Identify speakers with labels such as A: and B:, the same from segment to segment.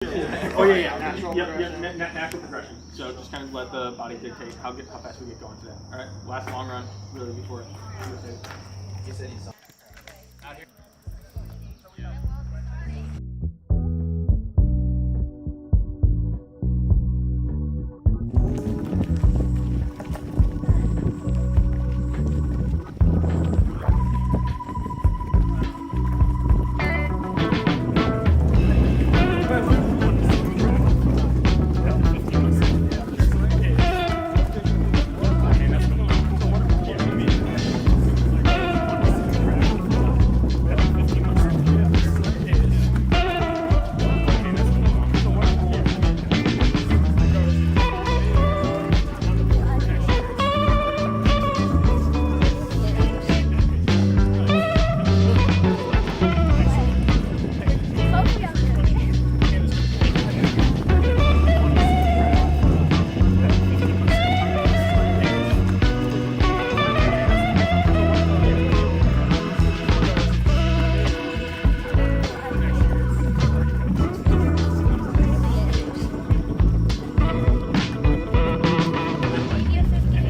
A: Oh yeah. Natural progression. So just kind of let the body dictate how fast we get going today. All right, last long run, really before USATF. Out here.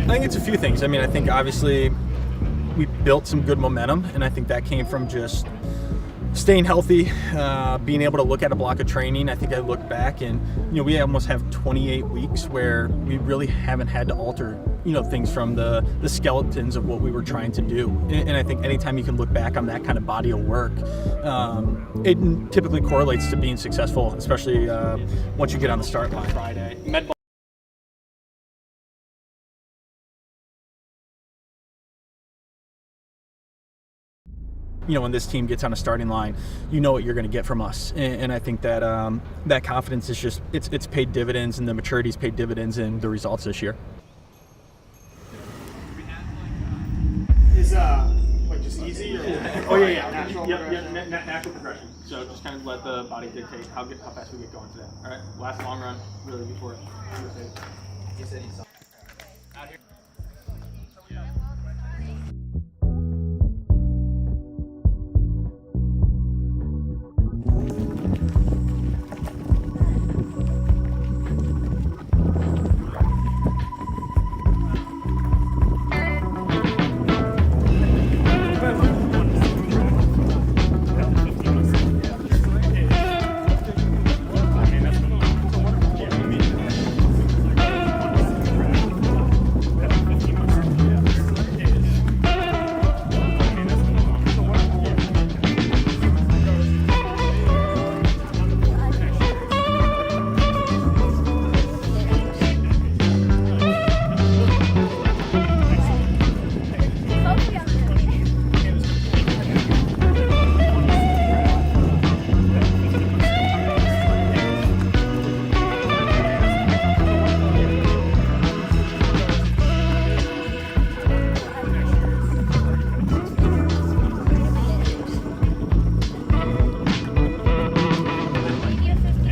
B: I think it's a few things. I mean, I think obviously we built some good momentum, and I think that came from just staying healthy, being able to look at a block of training. I think I look back and, we almost have 28 weeks where we really haven't had to alter, things from the skeletons of what we were trying to do. And I think anytime you can look back on that kind of body of work, it typically correlates to being successful, especially once you get on the start line. Friday. When this team gets on a starting line, you know what you're going to get from us, and I think that that confidence is just it's paid dividends, and the maturity's paid dividends in the results this year.
A: Is just easy? Or? Oh yeah. Natural progression. So just kind of let the body dictate how fast we get going today. All right, last long run, really before USATF. Out here.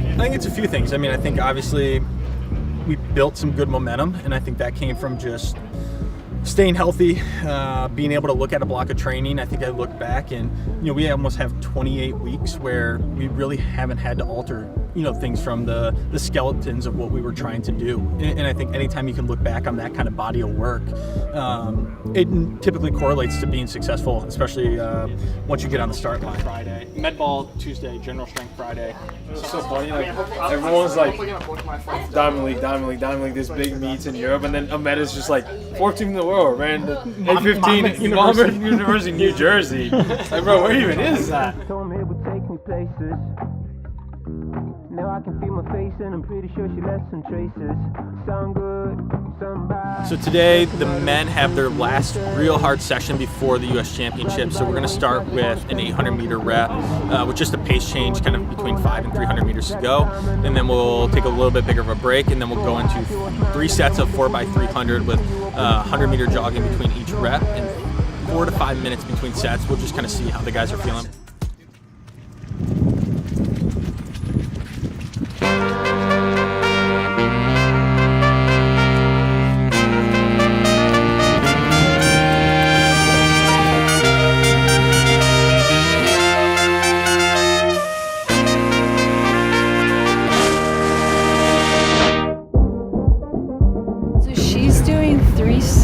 B: I think it's a few things. I mean, I think obviously we built some good momentum, and I think that came from just staying healthy, being able to look at a block of training. I think I look back and, we almost have 28 weeks where we really haven't had to alter, things from the skeletons of what we were trying to do. And I think anytime you can look back on that kind of body of work, it typically correlates to being successful, especially once you get on the start line. Friday, med ball Tuesday, general strength Friday.
C: It's so funny, everyone's like Diamond League, this big meets in Europe, and then Ahmed is just like 14th in the world, ran the 8:15 University, New Jersey. Like, bro, where even is that?
D: Told me it would take me places. Now I can feel my face and I'm pretty sure she left some traces. Sound good, sound bad.
B: So today the men have their last real hard session before the US Championships. So we're going to start with an 800 meter rep with just a pace change kind of between 5 and 300 meters to go. And then we'll take a little bit bigger of a break, and then we'll go into 3 sets of 4x300 with 100 meter jogging between each rep and 4 to 5 minutes between sets. We'll just kind of see how the guys are feeling.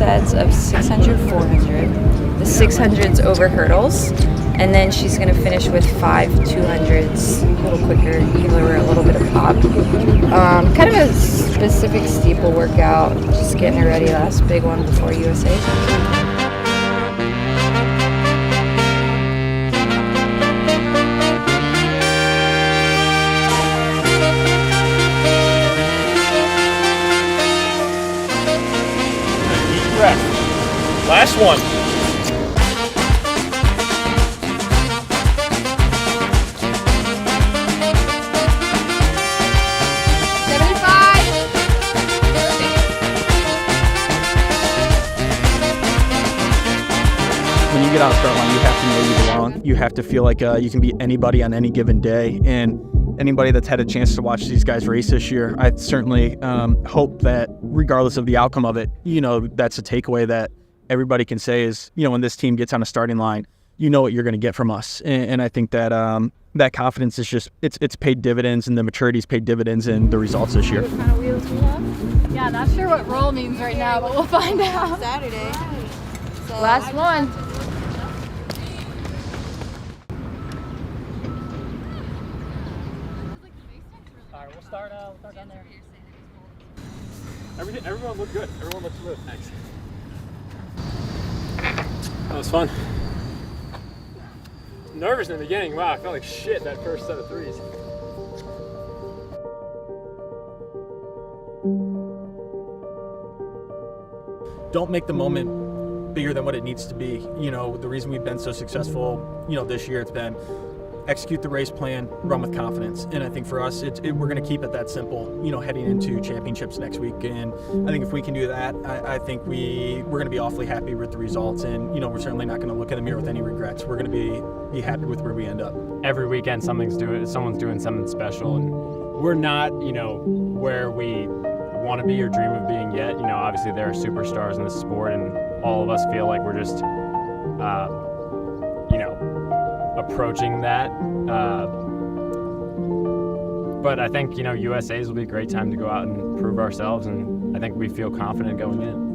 E: sets of 600, 400. The 600s over hurdles. And then she's going to finish with 5 200s, a little quicker, give her a little bit of pop. Kind of a specific steeple workout, just getting her ready, last big one before USA.
B: Last one. When you get out of the start line, you have to know you belong. You have to feel like you can beat anybody on any given day. And anybody that's had a chance to watch these guys race this year, I certainly hope that regardless of the outcome of it, that's a takeaway that everybody can say is, when this team gets on a starting line, you know what you're going to get from us. And I think that that confidence is just, it's paid dividends, and the maturity's paid dividends in the results this year.
F: What kind of wheels we have? Yeah, not sure what roll means right now, but we'll find out.
G: Saturday. So
F: Last one.
A: All right, we'll start down there. Everyone looked good. Everyone looked good. Thanks. That was fun. Nervous in the beginning. Wow, I felt like shit that first set of threes.
B: Don't make the moment bigger than what it needs to be. The reason we've been so successful, this year, it's been execute the race plan, run with confidence. And I think for us, we're going to keep it that simple, heading into championships next week. And I think if we can do that, I think we're going to be awfully happy with the results. And, we're certainly not going to look in the mirror with any regrets. We're going to be happy with where we end up.
H: Every weekend, someone's doing something special. And we're not, where we want to be or dream of being yet. Obviously there are superstars in this sport, and all of us feel like we're just, approaching that. But I think, USA's will be a great time to go out and prove ourselves, and I think we feel confident going in.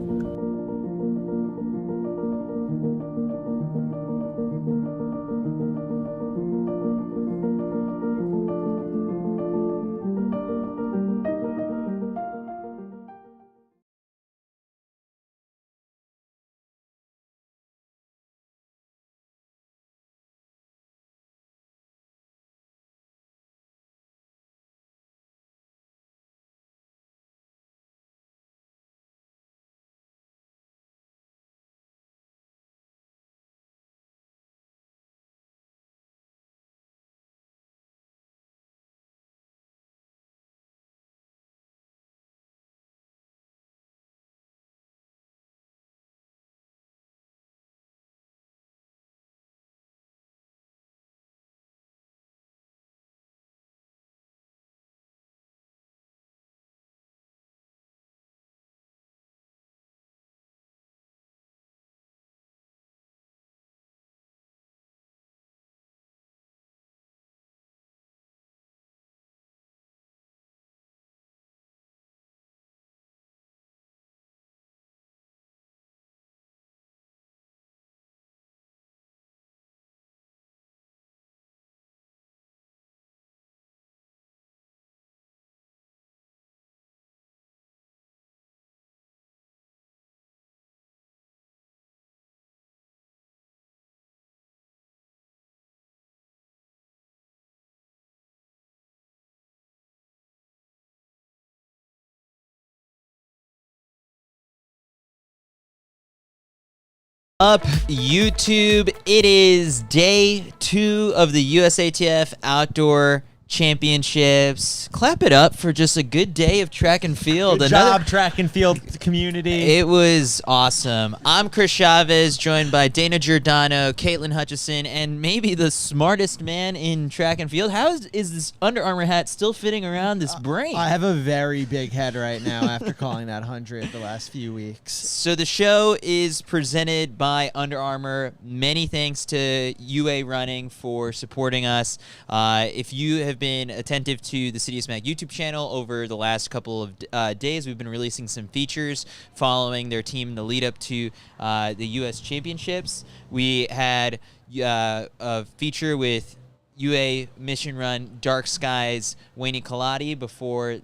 I: Up YouTube, it is day 2 of the USATF Outdoor Championships. Clap it up for just a good day of track and field.
J: Good job, track and field community.
I: It was awesome. I'm Chris Chavez, joined by Dana Giordano, Caitlin Hutchison, and maybe the smartest man in track and field. How is this Under Armour hat still fitting around this brain?
J: I have a very big head right now after calling that 100 the last few weeks.
I: So the show is presented by Under Armour. Many thanks to UA Running for supporting us. If you have have been attentive to the CITIUS MAG YouTube channel over the last couple of days, we've been releasing some features following their team in the lead up to the U.S. Championships. We had a feature with UA Mission Run Dark Skies Wayne Kaladi before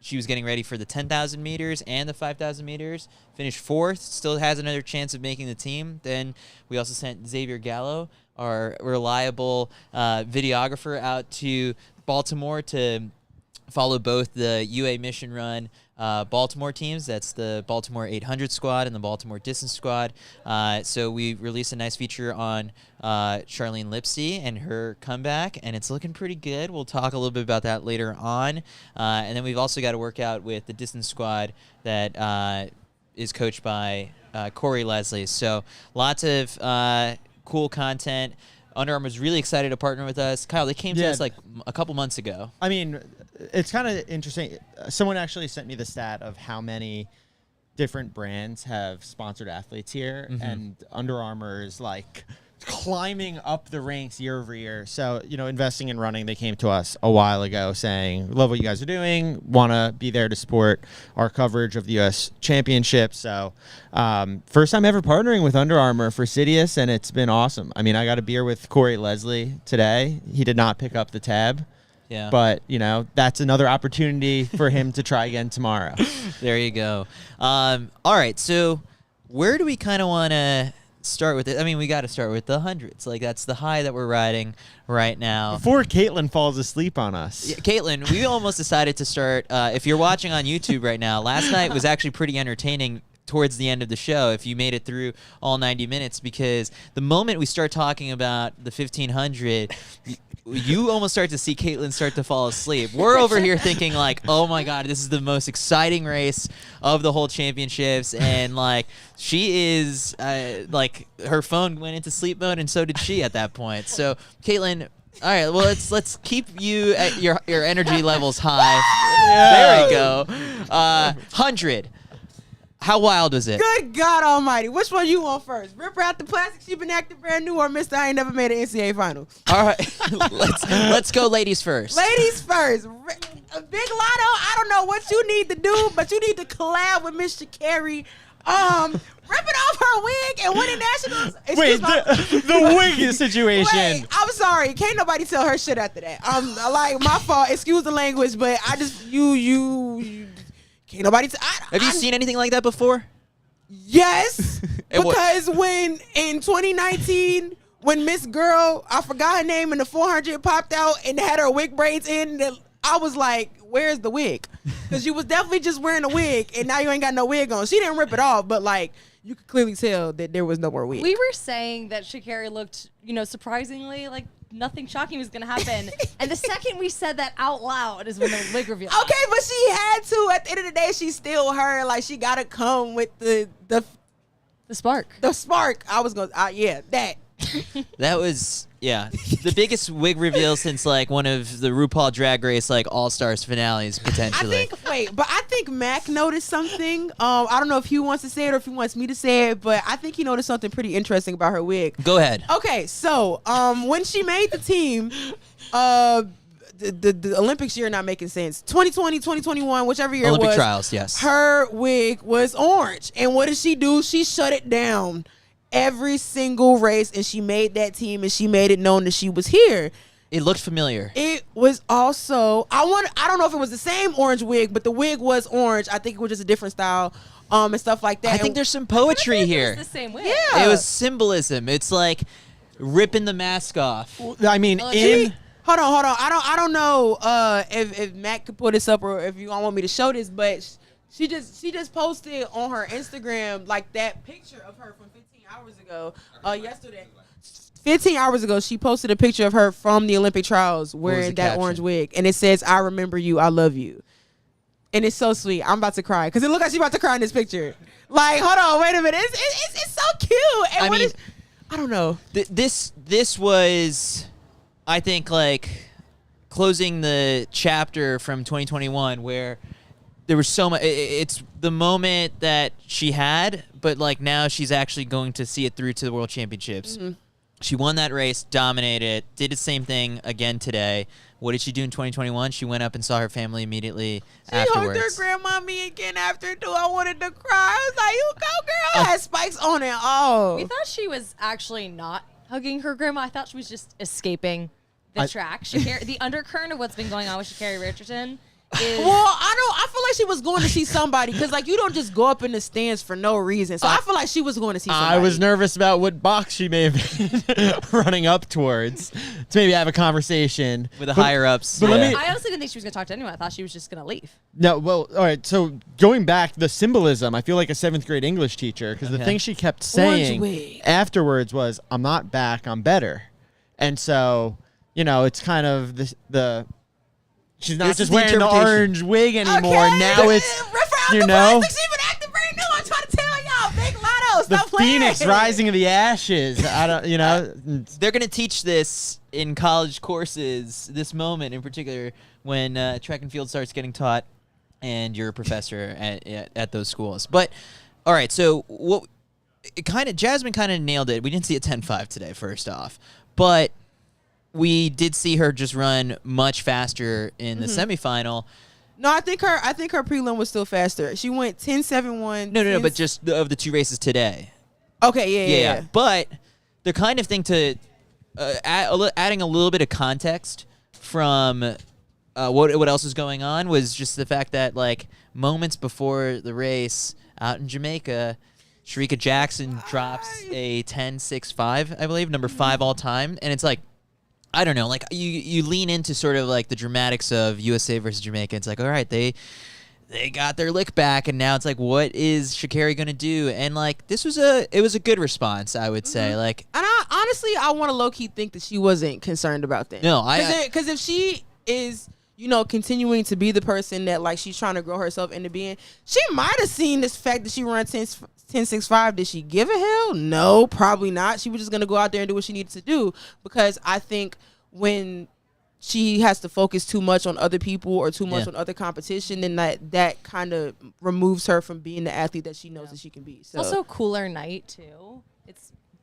I: she was getting ready for the 10,000 meters and the 5,000 meters. Finished 4th, still has another chance of making the team. Then we also sent Xavier Gallo, our reliable videographer, out to Baltimore to follow both the UA Mission Run Baltimore teams. That's the Baltimore 800 squad and the Baltimore distance squad. So we released a nice feature on Charlene Lipsey and her comeback, and it's looking pretty good. We'll talk a little bit about that later on. And then we've also got to work out with the distance squad that is coached by Corey Leslie. So lots of cool content. Under Armour's really excited to partner with us. Kyle, they came to us like a couple months ago.
J: I mean, it's kind of interesting. Someone actually sent me the stat of how many different brands have sponsored athletes here, and Under Armour is like climbing up the ranks year over year. So, you know, investing in running, they came to us a while ago saying, love what you guys are doing, want to be there to support our coverage of the U.S. Championships. So first time ever partnering with Under Armour for CITIUS, and it's been awesome. I mean, I got a beer with Corey Leslie today. He did not pick up the tab.
I: Yeah.
J: But, you know, that's another opportunity for him to try again tomorrow.
I: There you go. All right, so where do we kind of want to start with it? I mean, we got to start with the hundreds. Like, that's the high that we're riding right now.
J: Before Caitlin falls asleep on us.
I: Yeah, Caitlin, we almost decided to start, if you're watching on YouTube right now, last night was actually pretty entertaining towards the end of the show if you made it through all 90 minutes, because the moment we start talking about the 1500, you almost start to see Caitlin start to fall asleep. We're over here thinking like, oh my God, this is the most exciting race of the whole championships. And like, she is like, her phone went into sleep mode, and so did she at that point. So Caitlin, all right, well, let's keep you at your energy levels high. There we go. 100. How wild was it?
K: Good God Almighty! Which one you want first? Rip out the plastic, she been acting brand new, or Mr. I ain't never made an NCAA final?
I: All right, let's go, ladies first.
K: Ladies first. A Big Lotto. I don't know what you need to do, but you need to collab with Miss Sha'Carri. Ripping off her wig and winning nationals.
J: Wait, the wig situation.
K: Wait, I'm sorry. Can't nobody tell her shit after that. Like, my fault. Excuse the language, but I just you. Can't nobody.
I: Have you seen anything like that before?
K: Yes, because when in 2019, when Miss Girl, I forgot her name, and the 400 popped out and had her wig braids in, I was like, "Where's the wig?" Because you was definitely just wearing a wig, and now you ain't got no wig on. She didn't rip it off, but like, you could clearly tell that there was no more wig.
F: We were saying that Sha'Carri looked, surprisingly like nothing shocking was going to happen. And the second we said that out loud is when the wig reveal.
K: Okay, but she had to. At the end of the day, she's still her. Like, she got to come with the
F: spark.
K: The spark. I was going to, yeah, that.
I: That was, yeah, the biggest wig reveal since like one of the RuPaul Drag Race like All-Stars finales potentially.
K: I think Mac noticed something. I don't know if he wants to say it or if he wants me to say it, but I think he noticed something pretty interesting about her wig.
I: Go ahead.
K: Okay, so when she made the team, the Olympics year not making sense. 2020, 2021, whichever year
I: Olympic
K: it was.
I: trials, yes.
K: Her wig was orange, and what did she do? She shut it down every single race, and she made that team, and she made it known that she was here.
I: It looked familiar.
K: It was also, I don't know if it was the same orange wig, but the wig was orange. I think it was just a different style, and stuff like that.
I: I think there's some poetry here.
F: It was the same wig.
K: Yeah.
I: It was symbolism. It's like ripping the mask off.
J: I mean,
K: Hold on. I don't know if Matt could put this up or if you all want me to show this, but she just posted on her Instagram like that picture of her from 15 hours ago. Yesterday, 15 hours ago, she posted a picture of her from the Olympic trials wearing that orange wig, and it says, "I remember you, I love you," and it's so sweet. I'm about to cry because it looks like she's about to cry in this picture. Like, hold on, wait a minute, it's so cute. And I don't know.
I: This was, I think, like closing the chapter from 2021 where there was so much. It's the moment that she had, but like now she's actually going to see it through to the World Championships.
K: Mm-hmm.
I: She won that race, dominated it, did the same thing again today. What did she do in 2021? She went up and saw her family immediately afterwards.
K: She hugged her grandma me again after, too. I wanted to cry. I was like, you go, girl. Had spikes on it. Oh.
F: We thought she was actually not hugging her grandma. I thought she was just escaping the track. Sha'Carri, the undercurrent of what's been going on with Sha'Carri Richardson is...
K: Well, I feel like she was going to see somebody because, like, you don't just go up in the stands for no reason. So I feel like she was going to see somebody.
J: I was nervous about what box she may have been running up towards to maybe have a conversation.
I: With the higher-ups.
J: But
F: I honestly didn't think she was going to talk to anyone. I thought she was just going to leave.
J: No, well, all right. So going back, the symbolism, I feel like a 7th grade English teacher because the thing she kept saying afterwards was, I'm not back, I'm better. And so, you know, it's kind of the she's not just wearing the orange wig anymore.
K: Okay.
J: Now it's, you know.
K: I think she even acting very new. I'm trying to tell y'all. Big Lotto,
J: The
K: stop playing.
J: phoenix rising of the ashes. I don't, you know.
I: They're going to teach this in college courses, this moment in particular, when track and field starts getting taught and you're a professor at those schools. But, all right, so Jasmine kind of nailed it. We didn't see a 10.5 today, first off. But we did see her just run much faster in the semifinal.
K: No, I think her prelim was still faster. She went 10.71.
I: No, but just of the two races today.
K: Okay, yeah.
I: But the kind of thing to adding a little bit of context from what else is going on was just the fact that, like, moments before the race out in Jamaica, Shericka Jackson drops a 10.65, I believe, number 5 all time, and it's like, I don't know, like you lean into sort of like the dramatics of USA versus Jamaica. It's like, all right, they got their lick back, and now it's like, what is Sha'Carri gonna do? And like it was a good response, I would say. Like,
K: and I want to low key think that she wasn't concerned about that.
I: No,
K: because if she is, you know, continuing to be the person that, like, she's trying to grow herself into being, she might have seen this fact that she ran 10.65. Did she give a hell? No, probably not. She was just going to go out there and do what she needed to do, because I think when she has to focus too much on other people or too much on other competition, then that kind of removes her from being the athlete that she knows that she can be. So.
F: Also, cooler night, too.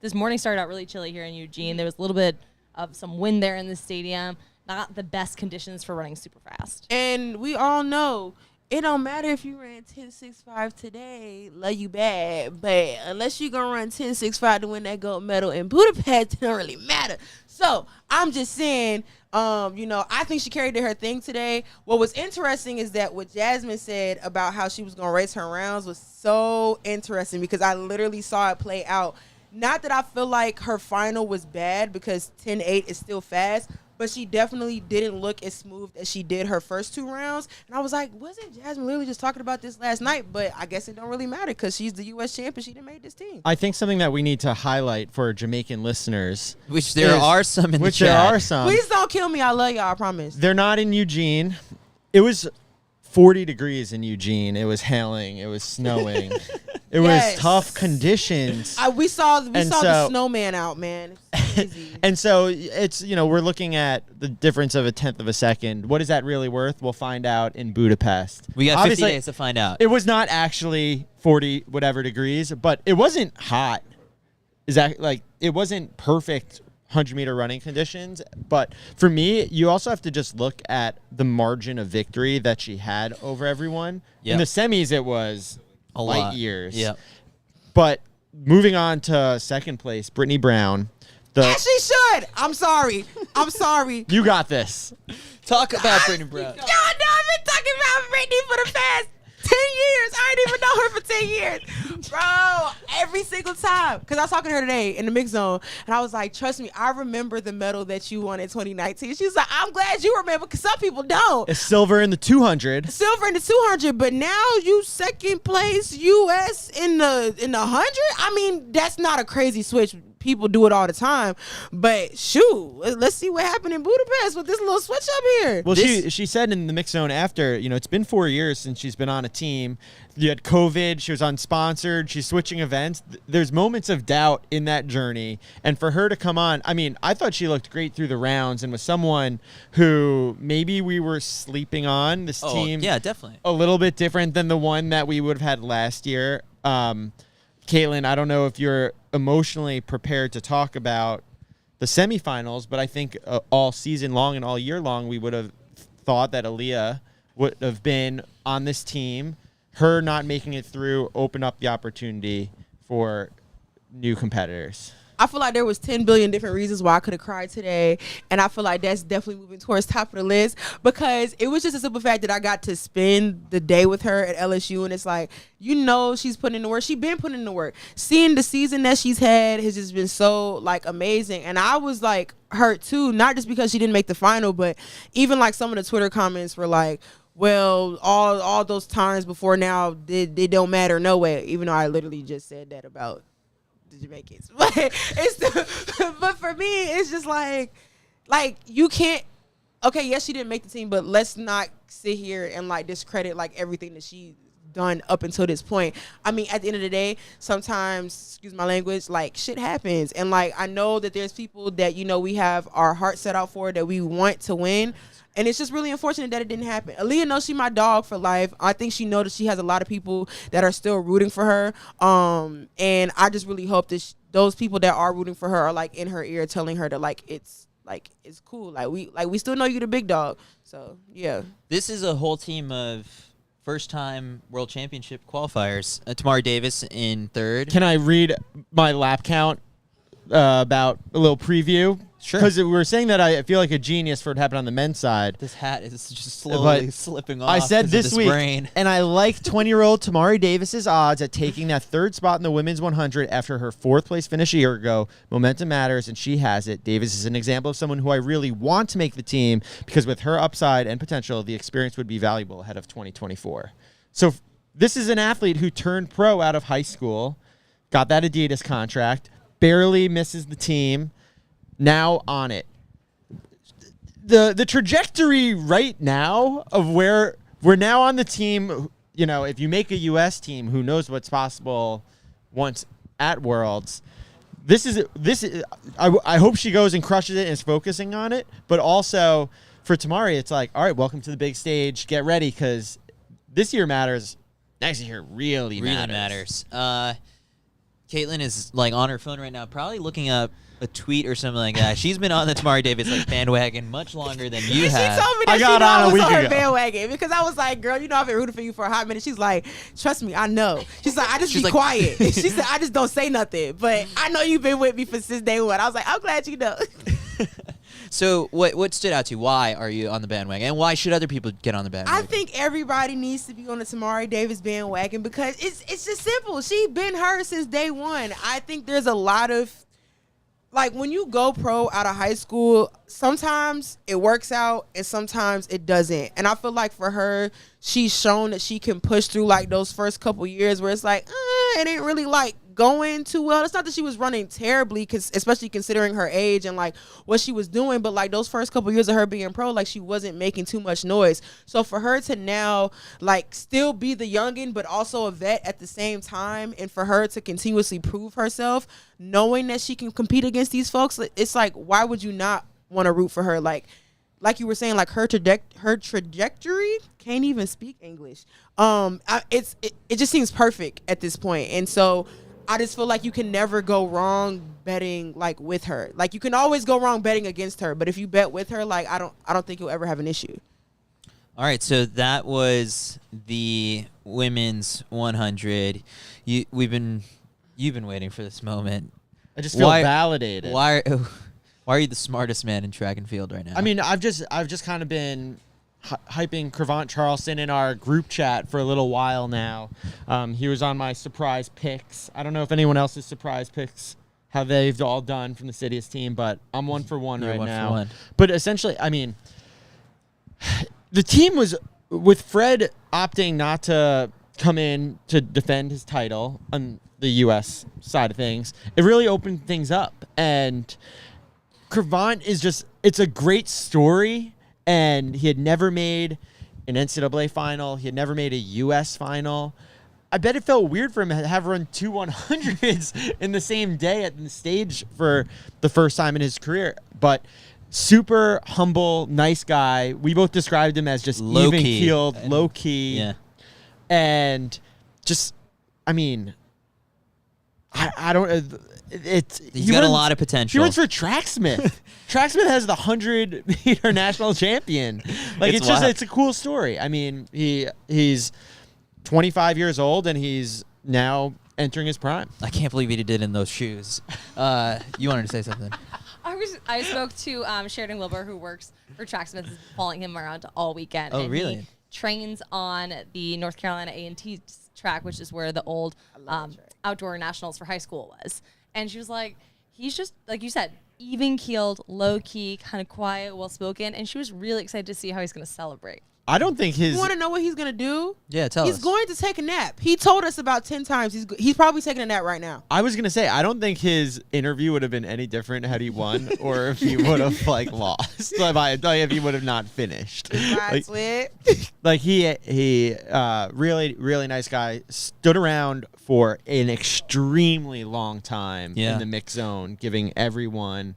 F: This morning started out really chilly here in Eugene. There was a little bit of some wind there in the stadium. Not the best conditions for running super fast.
K: And we all know it don't matter if you ran 10.65 today, love you bad, but unless you're going to run 10.65 to win that gold medal in Budapest, it don't really matter. So I'm just saying, you know, I think Sha'Carri did her thing today. What was interesting is that what Jasmine said about how she was going to race her rounds was so interesting, because I literally saw it play out. Not that I feel like her final was bad, because 10.8 is still fast, but she definitely didn't look as smooth as she did her first 2 rounds. And I was like, wasn't Jasmine literally just talking about this last night? But I guess it don't really matter, because she's the U.S. champion. She done made this team.
J: I think something that we need to highlight for Jamaican listeners,
I: which there are some in the chat.
J: There are some.
K: Please don't kill me. I love y'all. I promise.
J: They're not in Eugene. It was 40 degrees in Eugene. It was hailing. It was snowing. It was tough conditions.
K: We saw the snowman out, man.
J: And so it's, you know, we're looking at the difference of a 1/10 of a second. What is that really worth? We'll find out in Budapest.
I: We got 50 days to find out.
J: It was not actually 40 whatever degrees, but it wasn't hot. Is that, like, it wasn't perfect 100-meter running conditions, but for me, you also have to just look at the margin of victory that she had over everyone.
I: Yep.
J: In the semis, it was
I: a
J: light
I: lot.
J: years.
I: Yep.
J: But moving on to second place, Brittany Brown.
K: As she should. I'm sorry.
J: You got this.
I: Talk about Brittany Brown.
K: Y'all know I've been talking about Brittany for the past 10 years. I didn't even know her for 10 years. Bro, every single time. Because I was talking to her today in the mix zone, and I was like, trust me, I remember the medal that you won in 2019. She was like, I'm glad you remember, because some people don't.
J: It's silver in the 200.
K: Silver in the 200, but now you second place U.S. in the 100? I mean, that's not a crazy switch. People do it all the time, but shoot, let's see what happened in Budapest with this little switch up here.
J: Well, she said in the mix zone after, you know, it's been 4 years since she's been on a team. You had COVID, she was unsponsored, she's switching events. There's moments of doubt in that journey, and for her to come on, I mean, I thought she looked great through the rounds, and was someone who maybe we were sleeping on. This team,
I: yeah, definitely
J: a little bit different than the one that we would have had last year. Caitlin, I don't know if you're emotionally prepared to talk about the semifinals, but I think all season long and all year long, we would have thought that Aaliyah would have been on this team. Her not making it through opened up the opportunity for new competitors.
K: I feel like there was 10 billion different reasons why I could have cried today, and I feel like that's definitely moving towards top of the list because it was just a simple fact that I got to spend the day with her at LSU, and it's like, she's putting in the work. She's been putting in the work. Seeing the season that she's had has just been so like amazing, and I was like hurt too, not just because she didn't make the final, but even like some of the Twitter comments were like, well, all those times before now, they don't matter no way, even though I literally just said that about the Jamaicans. But for me, it's just like you can't. Okay, yes, she didn't make the team, but let's not sit here and like discredit like everything that she's done up until this point. I mean, at the end of the day, sometimes, excuse my language, like shit happens, and like I know that there's people that we have our heart set out for that we want to win. And it's just really unfortunate that it didn't happen. Aaliyah knows she's my dog for life. I think she knows that she has a lot of people that are still rooting for her. And I just really hope that those people that are rooting for her are like in her ear telling her that it's cool. Like we still know you the big dog. So, yeah.
I: This is a whole team of first-time World Championship qualifiers. Tamari Davis in third.
J: Can I read my lap count about a little preview?
I: Sure.
J: Because we were saying that I feel like a genius for it happened on the men's side.
I: This hat is just slowly slipping off.
J: I said this week,
I: brain.
J: and I like 20-year-old Tamari Davis's odds at taking that third spot in the women's 100 after her fourth place finish a year ago. Momentum matters, and she has it. Davis is an example of someone who I really want to make the team because with her upside and potential, the experience would be valuable ahead of 2024. So this is an athlete who turned pro out of high school, got that Adidas contract, barely misses the team, now on it. The trajectory right now of where we're now on the team, if you make a U.S. team, who knows what's possible once at Worlds. This is I hope she goes and crushes it and is focusing on it. But also for Tamari, it's like, all right, welcome to the big stage. Get ready because this year matters. Next year really matters.
I: Caitlin is like on her phone right now, probably looking up a tweet or something like that. She's been on the Tamari Davis bandwagon much longer than you have.
K: She told me that I was on her bandwagon because I was like, girl, I've been rooting for you for a hot minute. She's like, trust me, I know. She's like, I just be quiet. She said, I just don't say nothing. But I know you've been with me since day one. I was like, I'm glad you know.
I: So what stood out to you? Why are you on the bandwagon? And why should other people get on the bandwagon?
K: I think everybody needs to be on the Tamari Davis bandwagon because it's just simple. She's been her since day one. I think there's a lot of, like, when you go pro out of high school, sometimes it works out and sometimes it doesn't. And I feel like for her, she's shown that she can push through, like, those first couple years where it's like, it ain't really, like, going too well. It's not that she was running terribly, especially considering her age and, like, what she was doing. But, like, those first couple years of her being pro, like, she wasn't making too much noise. So for her to now, like, still be the youngin' but also a vet at the same time, and for her to continuously prove herself, knowing that she can compete against these folks, it's like, why would you not want to root for her? Like you were saying, like, her trajectory, can't even speak English. It just seems perfect at this point. And so I just feel like you can never go wrong betting, like, with her. Like, you can always go wrong betting against her, but if you bet with her, like, I don't think you'll ever have an issue.
I: All right, so that was the women's 100. You've been waiting for this moment.
J: I just feel validated.
I: Why are you the smartest man in track and field right now?
J: I mean, I've just kind of been hyping Cravant Charleston in our group chat for a little while now. He was on my surprise picks. I don't know if anyone else's surprise picks, how they've all done from the CITIUS team, but I'm 1 for 1 right now.
I: 1 for 1.
J: But essentially, I mean, the team was, with Fred opting not to come in to defend his title on the U.S. side of things, it really opened things up. And Cravant is just, it's a great story. And he had never made an NCAA final. He had never made a U.S. final. I bet it felt weird for him to have run 2 100s in the same day at the stage for the first time in his career. But super humble, nice guy. We both described him as just even-keeled, low-key.
I: Yeah.
J: And just, I mean, I don't.
I: He's got a lot of potential.
J: He runs for Tracksmith. Tracksmith has the 100-meter national champion. Like it's a cool story. I mean, he's 25 years old and he's now entering his prime.
I: I can't believe he did in those shoes. You wanted to say something?
F: I spoke to Sheridan Wilbur, who works for Tracksmith, is following him around all weekend.
I: Oh,
F: and
I: really?
F: He trains on the North Carolina A&T track, which is where the old outdoor nationals for high school was. And she was like, he's just, like you said, even-keeled, low-key, kind of quiet, well-spoken. And she was really excited to see how he's going to celebrate.
J: I don't think his.
K: You want to know what he's gonna do?
I: Yeah, tell us.
K: He's going to take a nap. He told us about 10 times. He's probably taking a nap right now.
J: I was gonna say I don't think his interview would have been any different had he won or if he would have lost. If he would have not finished. Like he really nice guy. Stood around for an extremely long time in the mix zone, giving everyone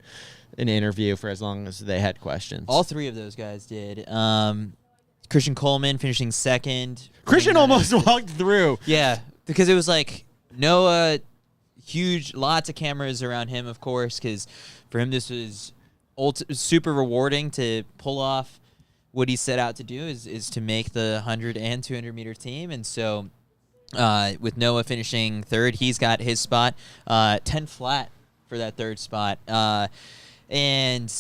J: an interview for as long as they had questions.
I: All three of those guys did. Christian Coleman finishing second.
J: Christian almost walked through.
I: Yeah, because it was like Noah, huge, lots of cameras around him, of course, because for him this was super rewarding to pull off what he set out to do is to make the 100 and 200 meter team. And so with Noah finishing third, he's got his spot, 10 flat for that third spot. And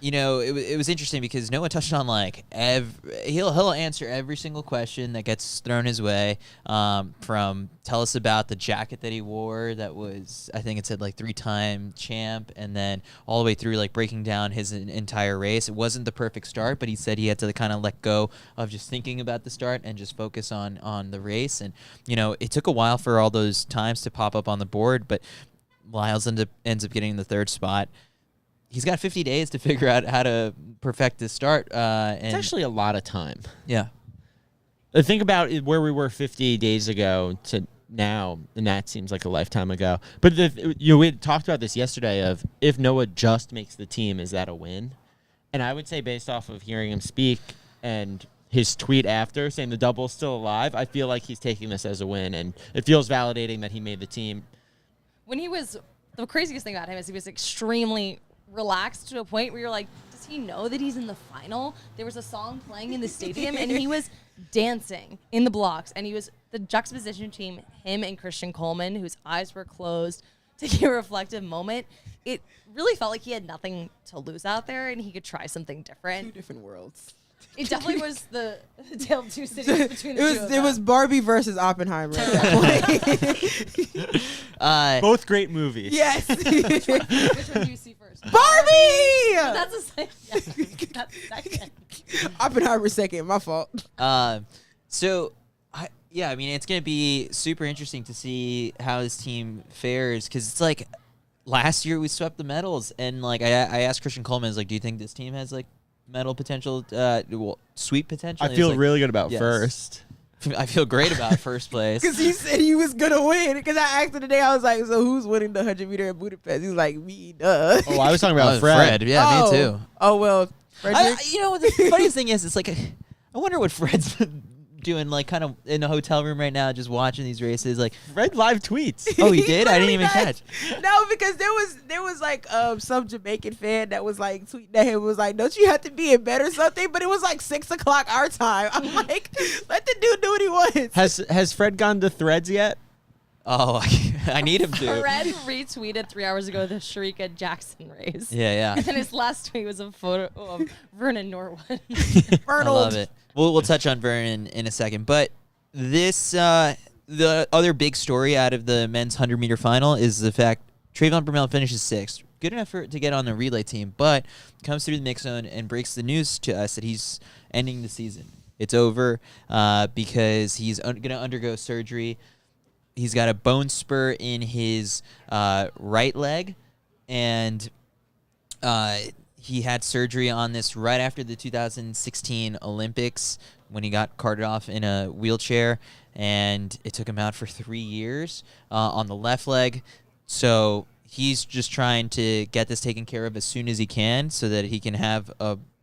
I: you know, it was interesting because Noah touched on like he'll answer every single question that gets thrown his way. From tell us about the jacket that he wore that was, I think it said like 3-time champ, and then all the way through like breaking down his entire race. It wasn't the perfect start, but he said he had to kind of let go of just thinking about the start and just focus on the race. And you know, it took a while for all those times to pop up on the board, but Lyles ends up getting the third spot. He's got 50 days to figure out how to perfect this start.
J: It's actually a lot of time.
I: Yeah.
J: Think about where we were 50 days ago to now, and that seems like a lifetime ago. But we had talked about this yesterday of if Noah just makes the team, is that a win? And I would say based off of hearing him speak and his tweet after saying the double's still alive, I feel like he's taking this as a win, and it feels validating that he made the team.
F: The craziest thing about him is he was extremely relaxed to a point where you're like, does he know that he's in the final? There was a song playing in the stadium and he was dancing in the blocks, and he was the juxtaposition between him and Christian Coleman, whose eyes were closed, taking a reflective moment. It really felt like he had nothing to lose out there and he could try something different.
K: 2 different worlds.
F: It definitely was the tale of two cities between the two of them.
K: It was Barbie versus Oppenheimer at that point.
J: Both great movies.
K: Yes.
F: Which one do you see first?
K: Barbie!
F: That's a second. Yeah, that's a second.
K: Oppenheimer second. My fault.
I: I mean, it's going to be super interesting to see how this team fares, because it's like last year we swept the medals, and like I asked Christian Coleman, I was like, do you think this team has like medal potential, sweep potential?
J: I feel really good about first.
I: I feel great about first place.
K: Because he said he was going to win. Because I asked him today, I was like, so who's winning the 100 meter in Budapest? He's like, me, duh.
J: Oh, I was talking about Fred.
I: Yeah, me too.
K: Oh, well, Frederick.
I: You know, the funniest thing is, it's like, I wonder what Fred's doing, like, kind of in a hotel room right now, just watching these races. Like,
J: Fred live tweets.
I: Oh, he did? I didn't even catch.
K: No, because there was like some Jamaican fan that was like tweeting at him, was like, don't you have to be in bed or something? But it was like 6 o'clock our time. I'm like, let the dude do what he wants.
J: Has Fred gone to Threads yet?
I: Oh, I need him to.
F: Fred retweeted 3 hours ago the Sharika Jackson race.
I: Yeah.
F: And then his last tweet was a photo of Vernon Norwood.
I: I love it. We'll touch on Vernon in a second, but this the other big story out of the men's 100-meter final is the fact Trayvon Bromell finishes 6th. Good enough to get on the relay team, but comes through the mix zone and breaks the news to us that he's ending the season. It's over because he's going to undergo surgery. He's got a bone spur in his right leg, and he had surgery on this right after the 2016 Olympics when he got carted off in a wheelchair, and it took him out for 3 years on the left leg. So he's just trying to get this taken care of as soon as he can so that he can have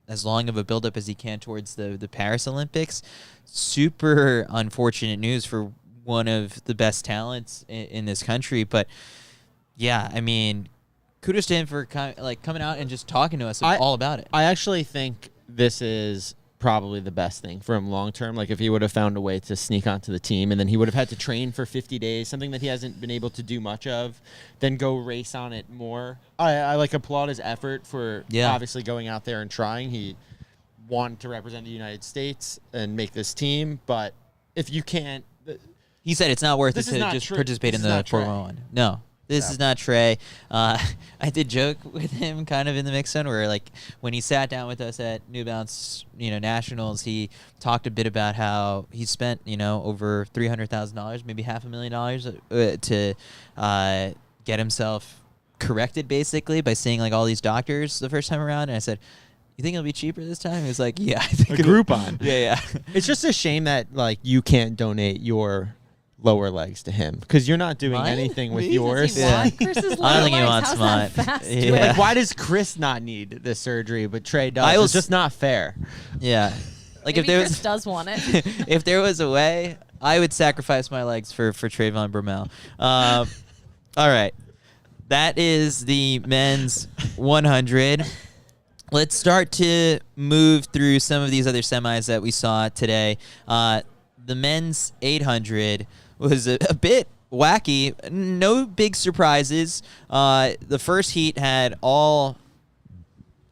I: as long of a buildup as he can towards the Paris Olympics. Super unfortunate news for one of the best talents in this country. But yeah, I mean, kudos to him for coming out and just talking to us all about it.
J: I actually think this is probably the best thing for him long term. Like if he would have found a way to sneak onto the team, and then he would have had to train for 50 days, something that he hasn't been able to do much of, then go race on it more. I like applaud his effort for obviously going out there and trying. He wanted to represent the United States and make this team, but if you can't,
I: he said it's not worth it to just participate in the Formula 1. No. This is not Trey. I did joke with him kind of in the mix zone where, like, when he sat down with us at New Balance, Nationals, he talked a bit about how he spent, over $300,000, maybe $500,000 to get himself corrected, basically, by seeing, like, all these doctors the first time around. And I said, you think it'll be cheaper this time? He was like, yeah. I think
J: a Groupon.
I: Yeah.
J: It's just a shame that, like, you can't donate your lower legs to him because you're not doing anything with yours.
I: I don't think he wants mine.
J: Yeah. Like, why does Chris not need the surgery but Trey does? It's just not fair.
I: Yeah. Like
F: Maybe
I: if there
F: Chris does want it.
I: If there was a way, I would sacrifice my legs for Trayvon Bromell. All right. That is the men's 100. Let's start to move through some of these other semis that we saw today. The men's 800 was a bit wacky. No big surprises. The first heat had all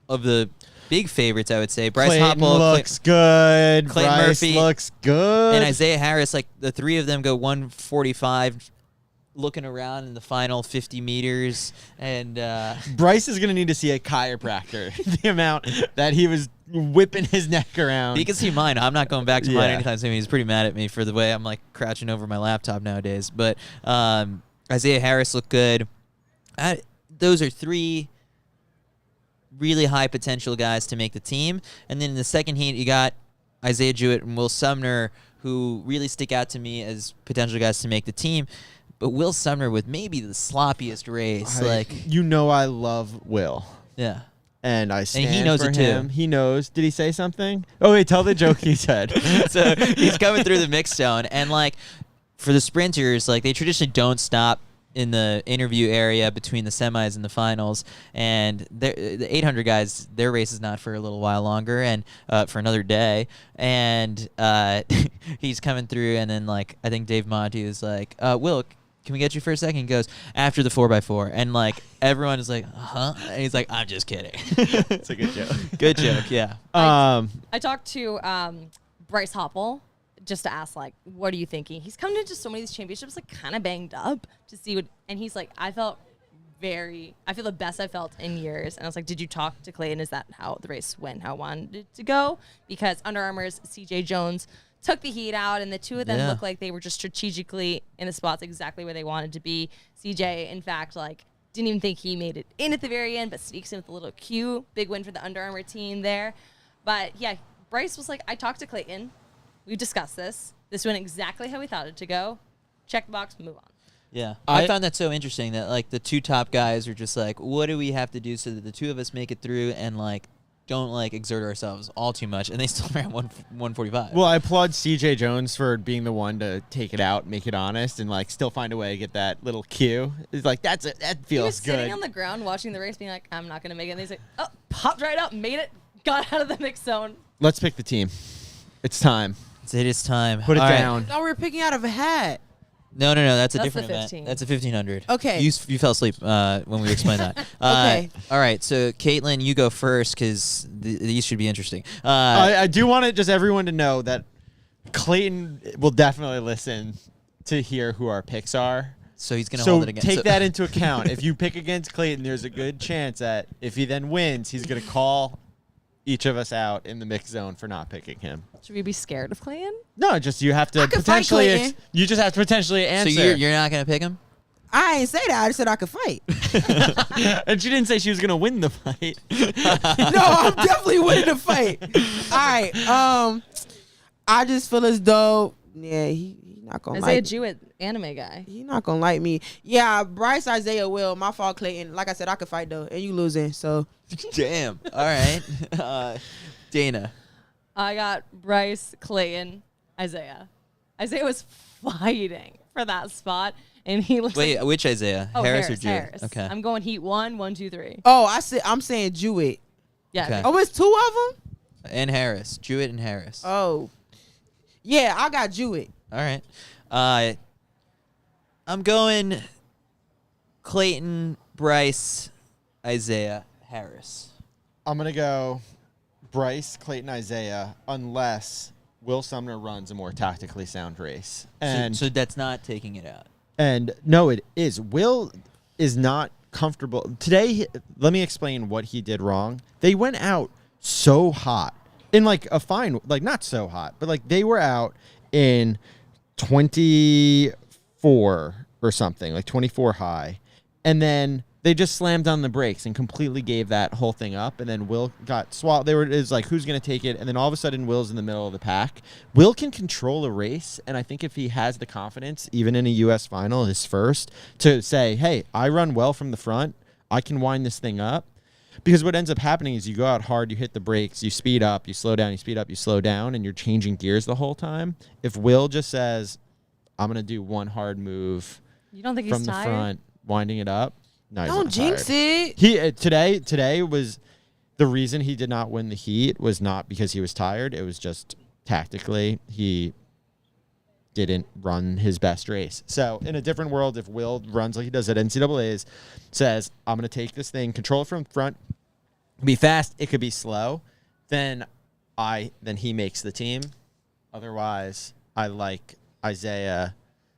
I: of the big favorites, I would say. Bryce
J: Clayton
I: Hoppel
J: looks good.
I: Clayton
J: Bryce
I: Murphy
J: looks good.
I: and Isaiah Harris. Like the three of them go 145, looking around in the final 50 meters. And
J: Bryce is going to need to see a chiropractor. The amount that he was whipping his neck around.
I: He can see mine. I'm not going back to mine anytime soon. He's pretty mad at me for the way I'm like crouching over my laptop nowadays. But Isaiah Harris looked good. Those are three really high potential guys to make the team. And then in the second heat, you got Isaiah Jewett and Will Sumner, who really stick out to me as potential guys to make the team. But Will Sumner with maybe the sloppiest race.
J: I love Will.
I: Yeah.
J: And I stand
I: and he knows
J: for
I: it
J: him.
I: too.
J: He knows. Did he say something? Oh, wait, tell the joke he said.
I: So he's coming through the mix zone. And, like, for the sprinters, like, they traditionally don't stop in the interview area between the semis and the finals. And the 800 guys, their race is not for a little while longer and for another day. And he's coming through. And then, like, I think Dave Monty is like, Will, can we get you for a second? He goes, after the 4x4. And, like, everyone is like, huh? And he's like, I'm just kidding.
J: It's a good joke.
I: Good joke, yeah.
F: I talked to Bryce Hoppel just to ask, like, what are you thinking? He's coming into so many of these championships, like, kind of banged up to see what, and he's like, I feel the best I felt in years. And I was like, did you talk to Clayton? Is that how the race went, how it wanted to go? Because Under Armour's CJ Jones took the heat out, and the two of them looked like they were just strategically in the spots exactly where they wanted to be. CJ, in fact, like, didn't even think he made it in at the very end, but sneaks in with a little Q. Big win for the Under Armour team there. But, yeah, Bryce was like, I talked to Clayton. We discussed this. This went exactly how we thought it to go. Check the box, move on.
I: Yeah. I found that so interesting that, like, the two top guys are just like, what do we have to do so that the two of us make it through and, like, don't, like, exert ourselves all too much, and they still ran 145.
J: Well, I applaud CJ Jones for being the one to take it out, make it honest, and, like, still find a way to get that little cue. It's like, that feels good.
F: He was sitting on the ground watching the race being like, I'm not going to make it. And he's like, oh, popped right up, made it, got out of the mix zone.
J: Let's pick the team. It's time.
I: It is time.
J: Put it down.
K: I thought we were picking out of a hat.
I: No, that's a
F: That's
I: different
F: the
I: event.
F: 15.
I: That's a 1500.
K: Okay.
I: You fell asleep when we explained that.
K: Okay.
I: All right, so Caitlin, you go first because these should be interesting.
J: I do want just everyone to know that Clayton will definitely listen to hear who our picks are.
I: So he's going to hold it against.
J: So take that into account. If you pick against Clayton, there's a good chance that if he then wins, he's going to call each of us out in the mix zone for not picking him.
F: Should we be scared of Clayton?
J: No, just you have to potentially. You just have to potentially answer.
I: So you're not going to pick him?
K: I ain't say that. I just said I could fight.
J: And she didn't say she was going to win the fight.
K: No, I'm definitely winning the fight. All right. I just feel as though, he not going to like me.
F: Isaiah Jewett, anime guy.
K: He not going to like me. Yeah, Bryce, Isaiah will. My fault, Clayton. Like I said, I could fight, though. And you losing, so.
I: Damn. All right. Dana.
F: I got Bryce, Clayton, Isaiah. Isaiah was fighting for that spot, and he looks
I: Wait,
F: like,
I: which Isaiah?
F: oh,
I: Harris or Jewett?
F: Harris.
I: Okay.
F: I'm going heat 1, 1, 2, 3.
K: Oh, I'm saying Jewett.
F: Yeah.
I: Okay.
K: Oh, it's 2 of them?
I: And Harris. Jewett and Harris.
K: Oh. Yeah, I got Jewett.
I: All right. I'm going Clayton, Bryce, Isaiah, Harris.
J: I'm going to go Bryce, Clayton, Isaiah, unless Will Sumner runs a more tactically sound race. And
I: So that's not taking it out.
J: And no, it is. Will is not comfortable. Today, let me explain what he did wrong. They went out so hot in like a fine, like not so hot, but like they were out in 24 or something, like 24 high. And then they just slammed on the brakes and completely gave that whole thing up. And then Will got swallowed. It was like, who's going to take it? And then all of a sudden, Will's in the middle of the pack. Will can control a race. And I think if he has the confidence, even in a U.S. final, his first, to say, hey, I run well from the front. I can wind this thing up. Because what ends up happening is you go out hard, you hit the brakes, you speed up, you slow down, you speed up, you slow down, and you're changing gears the whole time. If Will just says, I'm going to do one hard move
F: You don't think
J: from
F: he's
J: the
F: tired?
J: front, winding it up. No, he's
K: Don't
J: not
K: jinx
J: tired.
K: it.
J: He today was the reason he did not win the heat was not because he was tired. It was just tactically he didn't run his best race. So in a different world, if Will runs like he does at NCAA's, says I'm going to take this thing, control it from front, be fast, it could be slow, then he makes the team. Otherwise, I like Isaiah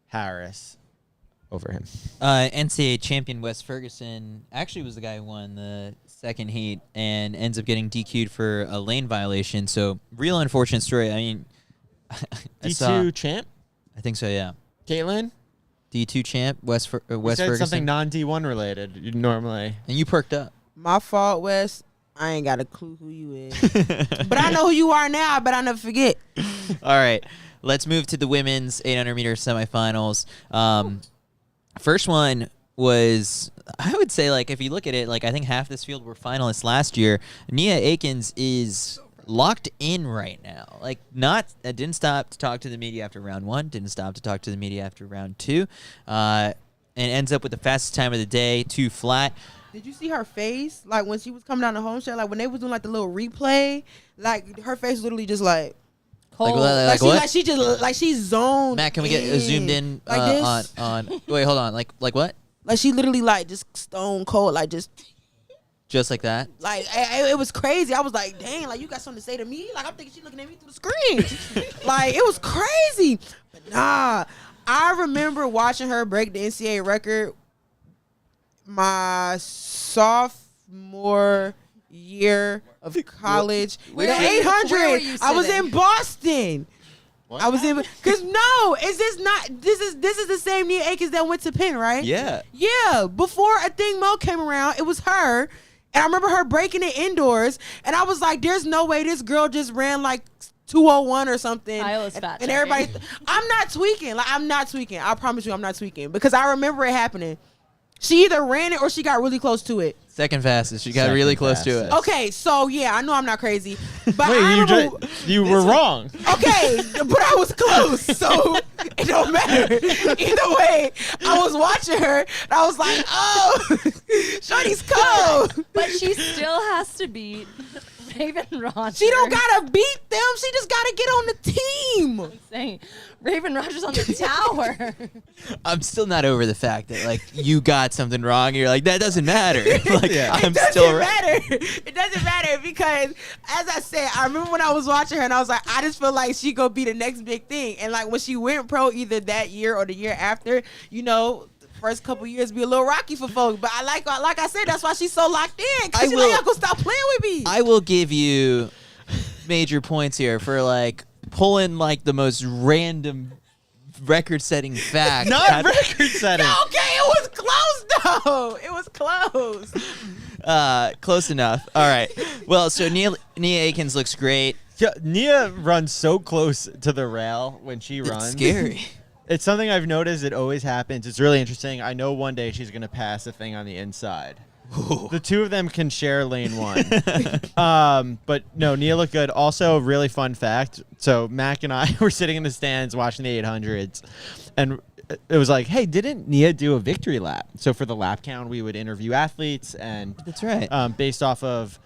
J: Harris over him.
I: NCAA champion Wes Ferguson actually was the guy who won the second heat and ends up getting DQ'd for a lane violation. So real unfortunate story. I mean,
J: D2 champ?
I: I think so, yeah.
J: Caitlin?
I: D2 champ, Wes Ferguson.
J: Said something non-D1 related normally.
I: And you perked up.
K: My fault, Wes. I ain't got a clue who you is. But I know who you are now. I bet I never forget.
I: All right. Let's move to the women's 800-meter semifinals. First one was, I would say, like, if you look at it, like, I think half this field were finalists last year. Nia Akins is locked in right now. Like, didn't stop to talk to the media after round 1, didn't stop to talk to the media after round 2, and ends up with the fastest time of the day, 2 flat.
K: Did you see her face? Like, when she was coming down the home stretch, like, when they was doing, like, the little replay, like, her face was literally just, like,
I: Like
K: like,
I: what?
K: she just, like, she zoned
I: Matt, can we get zoomed in
K: like this?
I: on wait, hold on. Like what?
K: Like, she literally, like, just stone cold, like, just
I: Like that?
K: Like, it was crazy. I was like, dang, like, you got something to say to me? Like, I'm thinking she's looking at me through the screen. Like, it was crazy. But nah, I remember watching her break the NCAA record my sophomore year of college.
F: Where
K: the
F: were you
K: 800. I was
F: sitting?
K: in Boston.
J: What?
K: I was in, cause no, is this not? This is the same Nia Akins that went to Penn, right?
I: Yeah.
K: Yeah. Before I think Mo came around, it was her, and I remember her breaking it indoors, and I was like, "There's no way this girl just ran like 201 or something."
F: I was fat
K: and everybody, I'm not tweaking. Like, I'm not tweaking. I promise you, I'm not tweaking because I remember it happening. She either ran it or she got really close to it.
I: Second fastest. She got
J: Second
I: really close to it.
K: Okay, so yeah, I know I'm not crazy, but
J: Wait,
K: I remember,
J: you were wrong.
K: okay, but I was close, so it don't matter. Either way, I was watching her, and I was like, oh, shorty's cold.
F: But she still has to beat Raven Rogers.
K: She don't gotta beat them. She just gotta get on the team.
F: Saying Raven Rogers on the tower.
I: I'm still not over the fact that, like, you got something wrong and you're like, that doesn't matter. Like, I'm
K: It doesn't
I: still right.
K: matter. It doesn't matter because, as I said, I remember when I was watching her and I was like, I just feel like she gonna be the next big thing. And like when she went pro, either that year or the year after, you know, the first couple years be a little rocky for folks. But I like I said, that's why she's so locked in. Cause she's like, y'all gonna stop playing with me.
I: I will give you major points here for, like, pulling, like, the most random record-setting fact.
J: Not record-setting.
K: Okay, it was close though. It was close.
I: Close enough. All right. Well, so Nia Akins looks great.
J: Yeah, Nia runs so close to the rail when she runs.
I: It's scary.
J: It's something I've noticed. It always happens. It's really interesting. I know one day she's going to pass a thing on the inside. The two of them can share lane 1. But no, Nia looked good. Also, really fun fact. So Mac and I were sitting in the stands watching the 800s, and it was like, hey, didn't Nia do a victory lap? So for the lap count, we would interview athletes, and
I: That's right.
J: based off of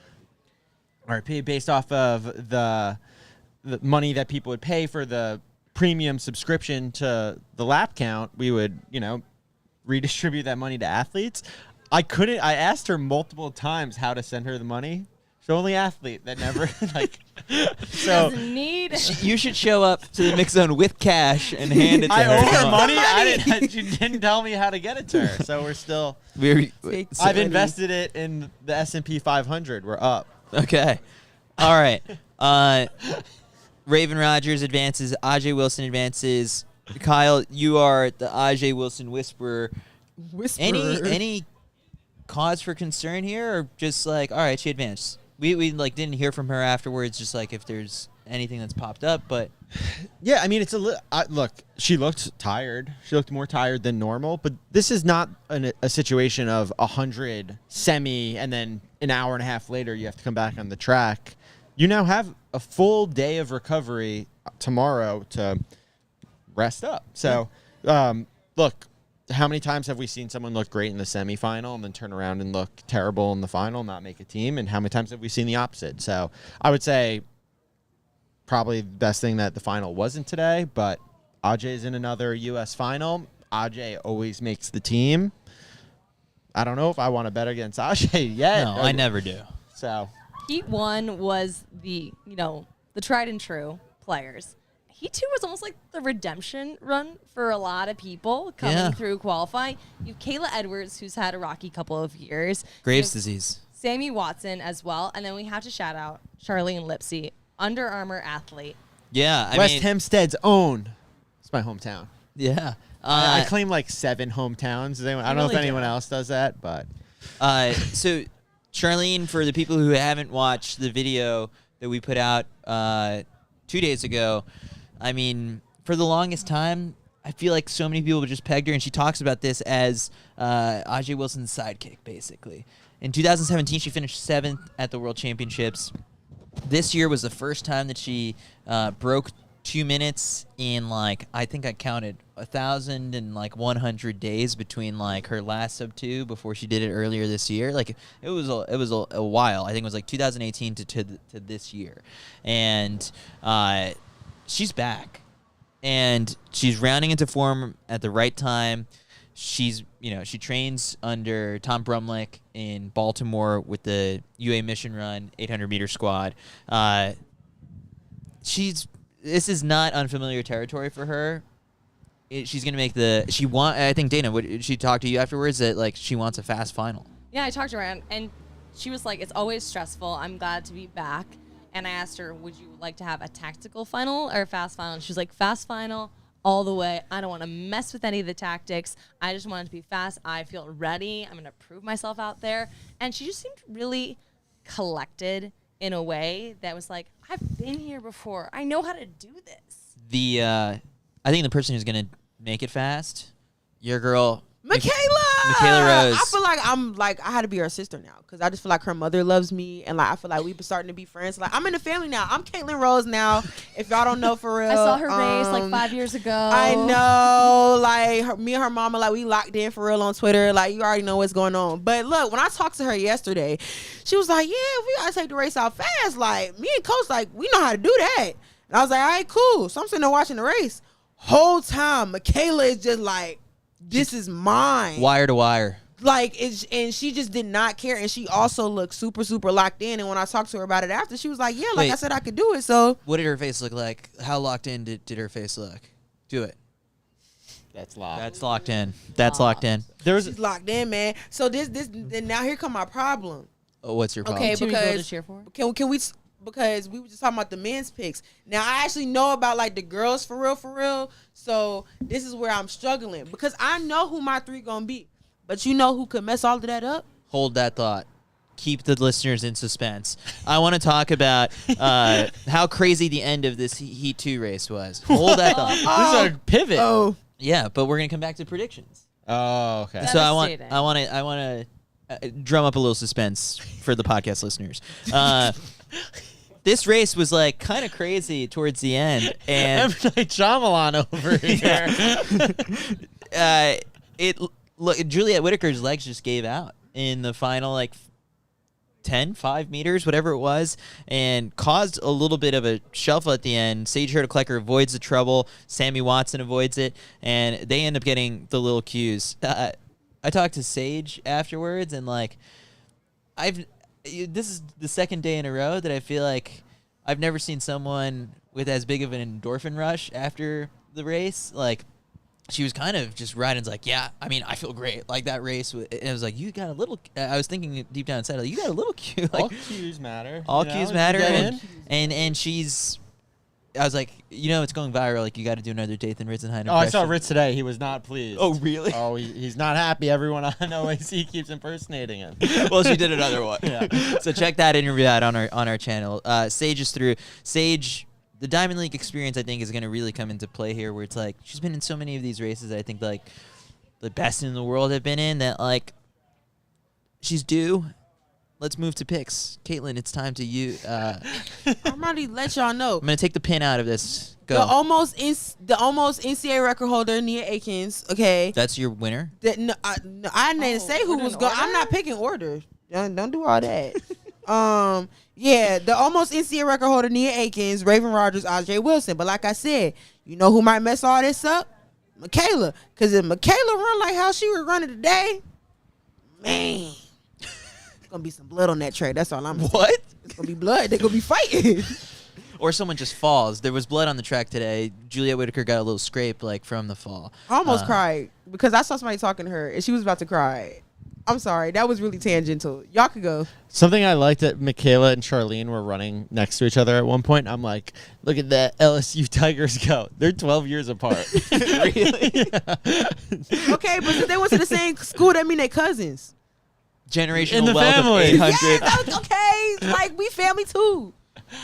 J: the money that people would pay for the premium subscription to the lap count, we would, redistribute that money to athletes. I asked her multiple times how to send her the money. She's the only athlete that never so
F: Doesn't need.
I: You should show up to the mix zone with cash and hand it to her.
J: I owe her money. She didn't tell me how to get it to her. So we're still. I've invested it in the S&P 500. We're up.
I: Okay. All right. Raven Rogers advances. Ajay Wilson advances. Kyle, you are the Ajay Wilson whisperer. Any cause for concern here, or just like, all right, she advanced? We like didn't hear from her afterwards. Just like if there's anything that's popped up, but
J: yeah, I mean it's look. She looked tired. She looked more tired than normal. But this is not a situation of 100 semi and then an hour and a half later you have to come back on the track. You now have a full day of recovery tomorrow to rest up. So, look, how many times have we seen someone look great in the semifinal and then turn around and look terrible in the final, not make a team? And how many times have we seen the opposite? So I would say probably the best thing that the final wasn't today, but Ajay's in another U.S. final. Ajay always makes the team. I don't know if I want to bet against Ajay yet.
I: no, I never do.
J: So
F: Heat 1 was the tried and true players. Heat 2 was almost like the redemption run for a lot of people coming through qualifying. You have Kayla Edwards, who's had a rocky couple of years.
I: Graves' disease.
F: Sammy Watson as well. And then we have to shout out Charlene Lipsy, Under Armour athlete.
I: Yeah.
J: West Hempstead's own. It's my hometown.
I: Yeah.
J: I claim like 7 hometowns. I don't know if anyone else does that, but.
I: So, Charlene, for the people who haven't watched the video that we put out 2 days ago, I mean, for the longest time, I feel like so many people just pegged her, and she talks about this as Ajay Wilson's sidekick, basically. In 2017, she finished 7th at the World Championships. This year was the first time that she broke 2 minutes in, like, I think I counted 1,100 days between, like, her last sub-2 before she did it earlier this year. Like, it was a while. I think it was like 2018 to this year. And she's back, and she's rounding into form at the right time. She trains under Tom Brumlick in Baltimore with the UA Mission Run 800-meter squad. This is not unfamiliar territory for her. She's gonna make I think Dana, she talked to you afterwards that like she wants a fast final.
F: Yeah, I talked to her, and she was like, "It's always stressful. I'm glad to be back." And I asked her, would you like to have a tactical final or a fast final? And she was like, fast final all the way. I don't want to mess with any of the tactics. I just want it to be fast. I feel ready. I'm going to prove myself out there. And she just seemed really collected in a way that was like, I've been here before. I know how to do this.
I: I think the person who's going to make it fast, your girl,
K: Michaela
I: Rose.
K: I feel like I had to be her sister now because I just feel like her mother loves me, and like I feel like we've been starting to be friends. Like I'm in the family now. I'm Caitlin Rose now. If y'all don't know for real,
F: I saw her race like 5 years ago.
K: I know, like me and her mama, like we locked in for real on Twitter. Like you already know what's going on. But look, when I talked to her yesterday, she was like, "Yeah, we gotta take the race out fast. Like me and Coach, like we know how to do that." And I was like, "All right, cool." So I'm sitting there watching the race. Whole time, Michaela is just like, this is mine.
I: Wire to wire.
K: Like, and she just did not care. And she also looked super, super locked in. And when I talked to her about it after, she was like, yeah, like I said, I could do it. So
I: what did her face look like? How locked in did her face look? Do it.
J: That's locked.
I: That's locked in. That's locked in.
K: She's locked in, man. So then now here come my problem.
I: Oh, what's your problem?
K: Okay,
F: Too many people to
K: because
F: cheer for?
K: can we, because we were just talking about the men's picks. Now I actually know about like the girls for real. So this is where I'm struggling because I know who my 3 gonna be, but you know who could mess all of that up?
I: Hold that thought. Keep the listeners in suspense. I want to talk about how crazy the end of this Heat 2 race was. Hold that thought.
J: This is a pivot.
K: Oh,
I: Yeah, but we're gonna come back to predictions.
J: Oh, okay.
I: So I want to drum up a little suspense for the podcast listeners. This race was like kind of crazy towards the end, and
J: M. Night Shyamalan over here.
I: Juliet Whitaker's legs just gave out in the final like 5 meters, whatever it was, and caused a little bit of a shuffle at the end. Sage Hurdle-Klecker avoids the trouble. Sammy Watson avoids it, and they end up getting the little cues. I talked to Sage afterwards, and like, this is the second day in a row that I feel like I've never seen someone with as big of an endorphin rush after the race. Like, she was kind of just riding, like, yeah, I mean, I feel great. Like, that race, and it was like, you got a little, I was thinking deep down inside, like, you got a little cue. Like,
J: all cues matter.
I: All cues matter. And she's, I was like, it's going viral. Like, you got to do another Dathan Ritzenheim impression.
J: Oh, I saw Ritz today. He was not pleased.
I: Oh, really?
J: Oh, he's not happy. Everyone on OAC keeps impersonating him.
I: Well, she did another one.
J: Yeah.
I: So check that interview out on our channel. Sage is through. Sage, the Diamond League experience, I think, is going to really come into play here, where it's like she's been in so many of these races that I think like the best in the world have been in, that like she's due. Let's move to picks. Caitlin, it's time to you.
K: I'm ready to let y'all know.
I: I'm going to take the pin out of this. Go.
K: The almost NCAA record holder, Nia Akins. Okay.
I: That's your winner?
K: I didn't say who was going. I'm not picking order. Don't do all that. Yeah, the almost NCAA record holder, Nia Akins, Raven Rogers, Ajay Wilson. But like I said, you know who might mess all this up? Michaela. Because if Michaela run like how she was running today, man, it's going to be some blood on that track. That's all I'm saying.
I: What?
K: It's going to be blood. They're going to be fighting.
I: Or someone just falls. There was blood on the track today. Juliet Whitaker got a little scrape like from the fall.
K: I almost cried because I saw somebody talking to her and she was about to cry. I'm sorry. That was really tangential. Y'all could go.
J: Something I liked that Michaela and Charlene were running next to each other at one point. I'm like, look at that LSU Tigers go. They're 12 years apart.
I: Really?
J: Yeah.
K: Okay, but if they went to the same school, that mean they cousins.
I: Generational
J: In the
I: wealth
J: family.
I: of 800.
K: Yeah, okay. Like, we family too.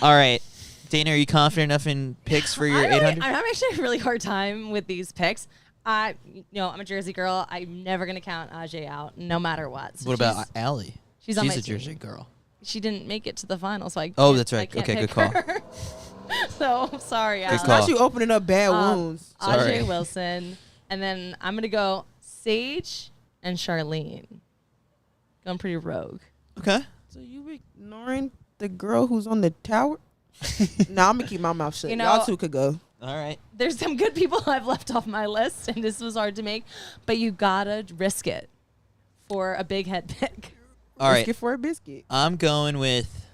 I: All right. Dana, are you confident enough in picks for your 800?
F: I'm having actually a really hard time with these picks. I'm a Jersey girl. I'm never going to count Ajay out, no matter what. So
I: what about Allie?
F: She's on my
I: a
F: team.
I: Jersey girl.
F: She didn't make it to the final, so I
I: Oh, that's right.
F: I can't
I: Okay, good
F: pick
I: call.
F: her. So, sorry, Allie.
I: Good call.
K: Not you opening up bad wounds.
I: Sorry.
F: Ajay Wilson. And then I'm going to go Sage and Charlene. Going pretty rogue.
I: Okay.
K: So you ignoring the girl who's on the tower? No, I'm going to keep my mouth shut.
F: You know,
K: Y'all two could go.
I: All right.
F: There's some good people I've left off my list, and this was hard to make, but you gotta risk it for a big head pick.
I: All right.
K: Risk it for a biscuit.
I: I'm going with,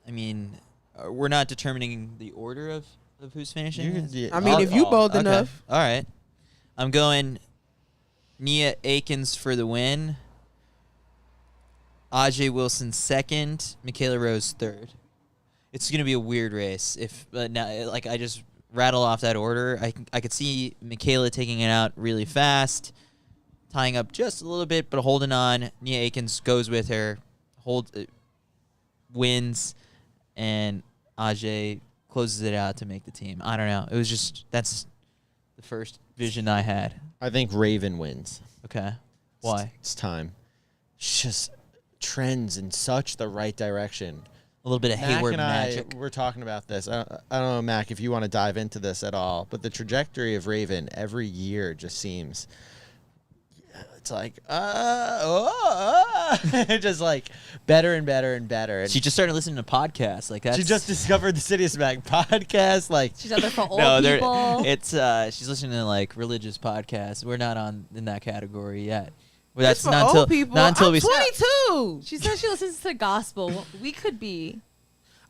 I: we're not determining the order of who's finishing.
K: I mean, if you bold
I: Okay.
K: enough.
I: All right. I'm going Nia Akins for the win. Ajay Wilson second. Michaela Rose third. It's going to be a weird race. I just rattle off that order. I could see Michaela taking it out really fast, tying up just a little bit, but holding on. Nia Akins goes with her, wins, and Ajay closes it out to make the team. I don't know. It was just, that's the first vision I had.
J: I think Raven wins.
I: Okay. Why?
J: It's time. It's just trends in such the right direction.
I: A little bit of Hayward
J: and
I: magic.
J: We're talking about this. I don't know, Mac, if you want to dive into this at all, but the trajectory of Raven every year just seems, it's like, just like better and better and better. And
I: She just started listening to podcasts. Like that.
J: she just discovered the CITIUS MAG podcast. Like,
F: She's out there for old
I: no,
F: people.
I: it's she's listening to like religious podcasts. We're not in that category yet. Well, that's
K: for
I: not
K: old
I: until
K: people.
I: not until
K: I'm
I: we
K: 22.
F: She says she listens to gospel. We could be.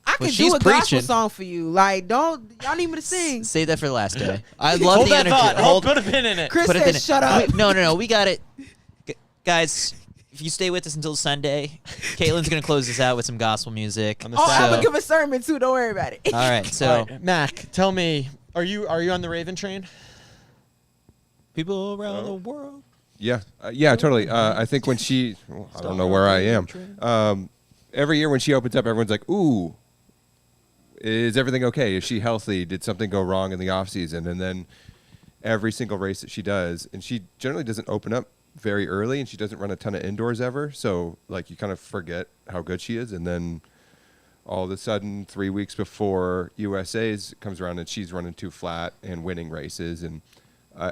K: I
I: Well,
K: could
I: she's
K: do a gospel
I: preaching.
K: song for you. Like, y'all need me to sing.
I: save that for the last day. I love
J: hold
I: the
J: that
I: energy.
J: thought. Put a pin in it.
K: Chris
I: Put it
K: said,
I: in.
K: shut up.
I: No. We got it, guys. If you stay with us until Sunday, Caitlin's gonna close this out with some gospel music.
J: On the
K: Oh, I'm
J: So-
K: going to give a sermon, too. Don't worry about it.
I: All right, so
J: All right, Mac, tell me, are you on the Raven train?
I: people around the world.
L: Yeah, totally. I think when she, I don't know where I am. Every year when she opens up, everyone's like, "Ooh, is everything okay? Is she healthy? Did something go wrong in the off season?" And then every single race that she does, and she generally doesn't open up very early, and she doesn't run a ton of indoors ever. So like you kind of forget how good she is, and then all of a sudden 3 weeks before USA's comes around and she's running too flat and winning races. And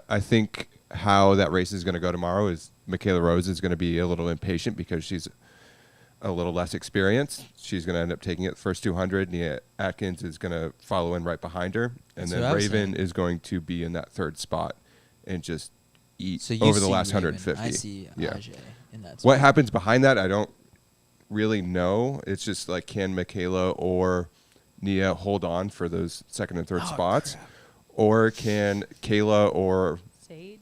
L: I think how that race is going to go tomorrow is Michaela Rose is going to be a little impatient because she's a little less experienced. She's going to end up taking it the first 200. Nia Atkins is going to follow in right behind her. And then Raven is going to be in that third spot and just eat over the last
I: Raven.
L: 150.
I: I see Ajay in that spot.
L: What happens behind that, I don't really know. It's just like, can Michaela or Nia hold on for those second and third spots? Crap. Or can Kayla or
F: Sage?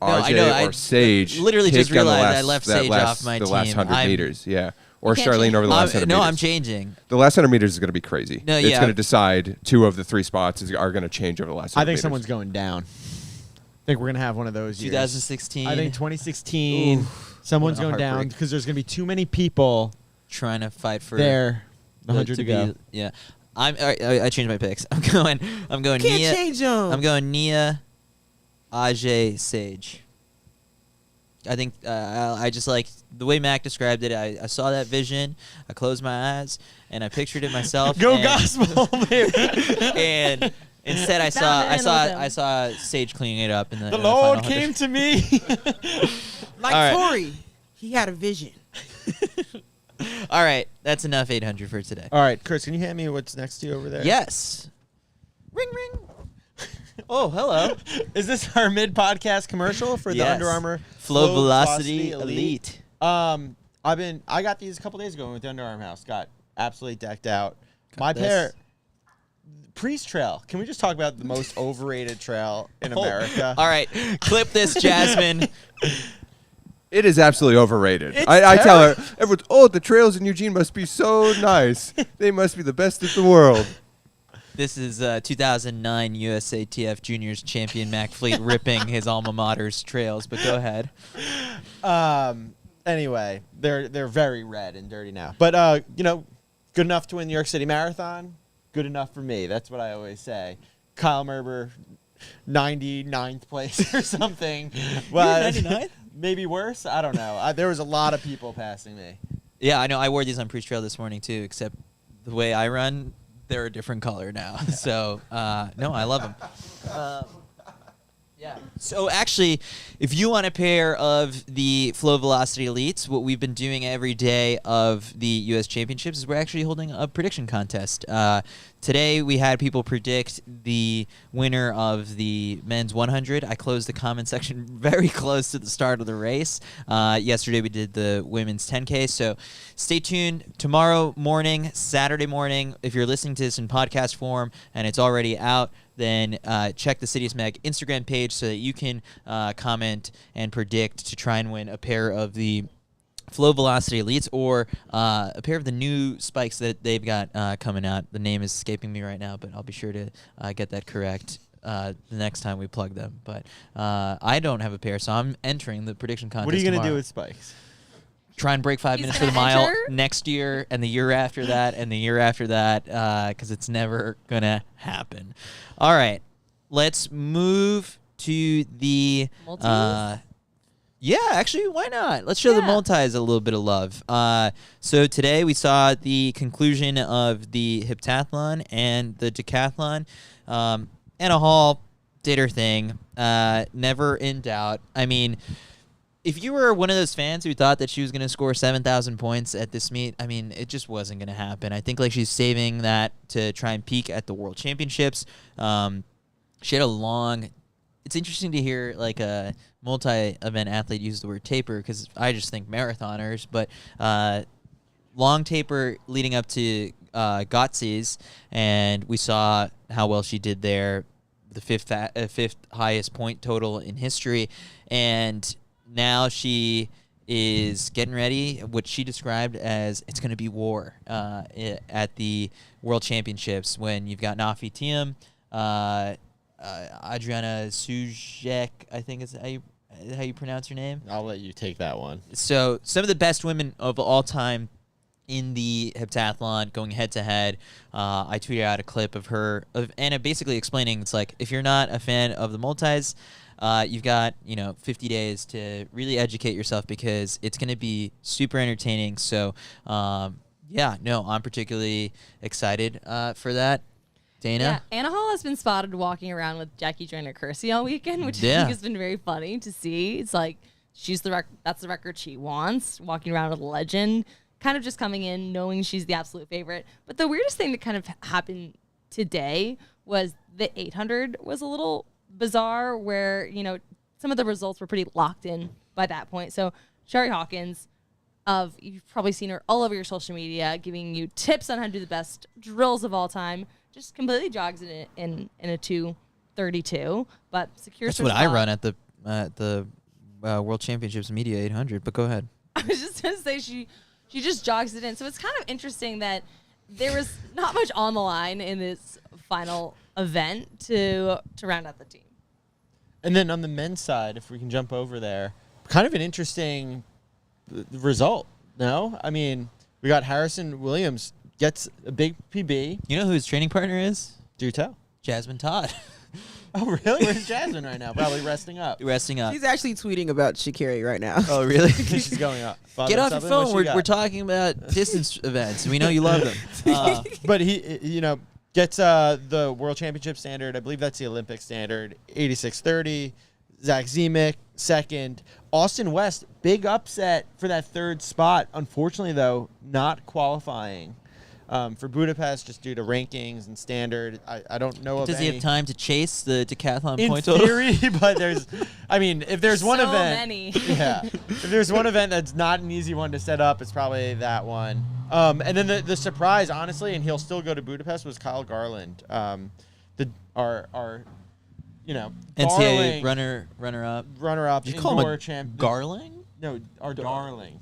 L: Ajay or Sage
I: literally
L: take
I: just
L: down
I: realized
L: the last,
I: I left Sage off my
L: the
I: team.
L: last 100 meters, yeah. Or
F: can't
L: Charlene
F: change.
L: over the last 100 meters.
I: No, I'm changing.
L: The last 100 meters is going to be crazy.
I: No,
L: it's
I: yeah.
L: going to decide 2 of the 3 spots are going to change over the last 100
J: I think
L: meters.
J: someone's going down. I think we're going to have one of those years.
I: 2016.
J: I think 2016.
I: Ooh,
J: someone's
I: what a
J: going down
I: heartbreak.
J: because there's going to be too many people
I: Trying to fight for
J: there. The 100 to go.
I: Yeah. I changed my picks. I'm going
K: Can't
I: Nia.
K: change them.
I: I'm going Nia, Ajay, Sage. I think I just like the way Mac described it. I saw that vision. I closed my eyes and I pictured it myself.
J: Go
I: and,
J: gospel, baby.
I: And instead, I saw Sage cleaning it up in the.
J: The
I: in
J: Lord
I: the final
J: came
I: 100.
J: to me.
K: Like
I: All right.
K: Tori, he had a vision.
I: All right, that's enough 800 for today.
J: All right, Chris, can you hand me what's next to you over there?
I: Yes. Ring ring. Oh, hello.
J: Is this our mid-podcast commercial for the
I: Yes.
J: Under Armour
I: Flow Velocity Elite?
J: I got these a couple days ago with the Under Armour house. Got absolutely decked out. My
I: this.
J: pair. Priest Trail. Can we just talk about the most overrated trail in America?
I: All right, clip this, Jasmine.
L: It is absolutely overrated.
J: It's
L: I tell her, everyone's, the trails in Eugene must be so nice. They must be the best in the world.
I: This is 2009 USATF Juniors champion Mac Fleet ripping his alma mater's trails, but go ahead.
J: Anyway, they're very red and dirty now. But good enough to win New York City Marathon. Good enough for me. That's what I always say. Kyle Merber, 99th place or something. Well,
I: 99th?
J: Maybe worse. I don't know. There was a lot of people passing me.
I: Yeah, I know. I wore these on Priest Trail this morning too, except the way I run, they're a different color now. So, no, I love them. Yeah. So actually, if you want a pair of the Flow Velocity Elites, what we've been doing every day of the U.S. Championships is we're actually holding a prediction contest. Today we had people predict the winner of the men's 100. I closed the comment section very close to the start of the race. Yesterday we did the women's 10K. So stay tuned. Tomorrow morning, Saturday morning, if you're listening to this in podcast form and it's already out, then check the CITIUS MAG Instagram page so that you can comment and predict to try and win a pair of the Flow Velocity Elites or a pair of the new spikes that they've got coming out. The name is escaping me right now, but I'll be sure to get that correct the next time we plug them. But I don't have a pair, so I'm entering the prediction contest.
J: What are you going to do
I: tomorrow.
J: with spikes?
I: Try and break 5 minutes for the mile next year and the year after that and the year after that because it's never going to happen. All right. Let's move to the yeah, actually, why not? Let's show the multis a little bit of love. So today we saw the conclusion of the heptathlon and the decathlon. Anna Hall did her thing. Never in doubt. I mean, if you were one of those fans who thought that she was going to score 7,000 points at this meet, I mean, it just wasn't going to happen. I think she's saving that to try and peak at the World Championships. She had a long. It's interesting to hear a multi-event athlete use the word taper because I just think marathoners, but long taper leading up to Gottsi's, and we saw how well she did there, the fifth highest point total in history, and now she is getting ready, what she described as it's going to be war at the World Championships when you've got Nafi Thiem, Adriana Sujek, I think is how you pronounce her name.
J: I'll let you take that one.
I: So some of the best women of all time in the heptathlon going head-to-head. I tweeted out a clip of Anna basically explaining it's like if you're not a fan of the multis, you've got 50 days to really educate yourself because it's going to be super entertaining. So I'm particularly excited for that. Dana?
F: Yeah, Anna Hall has been spotted walking around with Jackie Joyner Kersey all weekend, which I think has been very funny to see. It's like that's the record she wants, walking around with a legend, kind of just coming in knowing she's the absolute favorite. But the weirdest thing that kind of happened today was the 800 was a little bizarre where, some of the results were pretty locked in by that point. So Sherry Hawkins, you've probably seen her all over your social media giving you tips on how to do the best drills of all time, just completely jogs it in a 2:32, but secures.
I: That's what I run at the World Championships Media 800. But go ahead.
F: I was just gonna say she just jogs it in. So it's kind of interesting that there was not much on the line in this final event to round out the team.
J: And then on the men's side, if we can jump over there, kind of an interesting result. No, I mean we got Harrison Williams. Gets a big PB.
I: You know who his training partner is?
J: Do tell.
I: Jasmine Todd.
J: Oh, really? Where's Jasmine right now? Probably resting up.
K: She's actually tweeting about Sha'Carri right now.
I: Oh, really?
J: She's going up.
I: Get off your phone. We're talking about distance events. We know you love them.
J: But he, gets the World Championship standard. I believe that's the Olympic standard. 86.30. Zach Zemek, second. Austin West, big upset for that third spot. Unfortunately, though, not qualifying. For Budapest, just due to rankings and standard, I don't know.
I: Does he have time to chase the decathlon
J: in
I: point total?
J: In theory, but if there's one event,
F: many.
J: Yeah, if there's one event that's not an easy one to set up, it's probably that one. And then the surprise, honestly, and he'll still go to Budapest, was Kyle Garland, our
I: NCAA runner-up.
J: Did
I: you call him a
J: champ?
I: Garling?
J: No, our darling.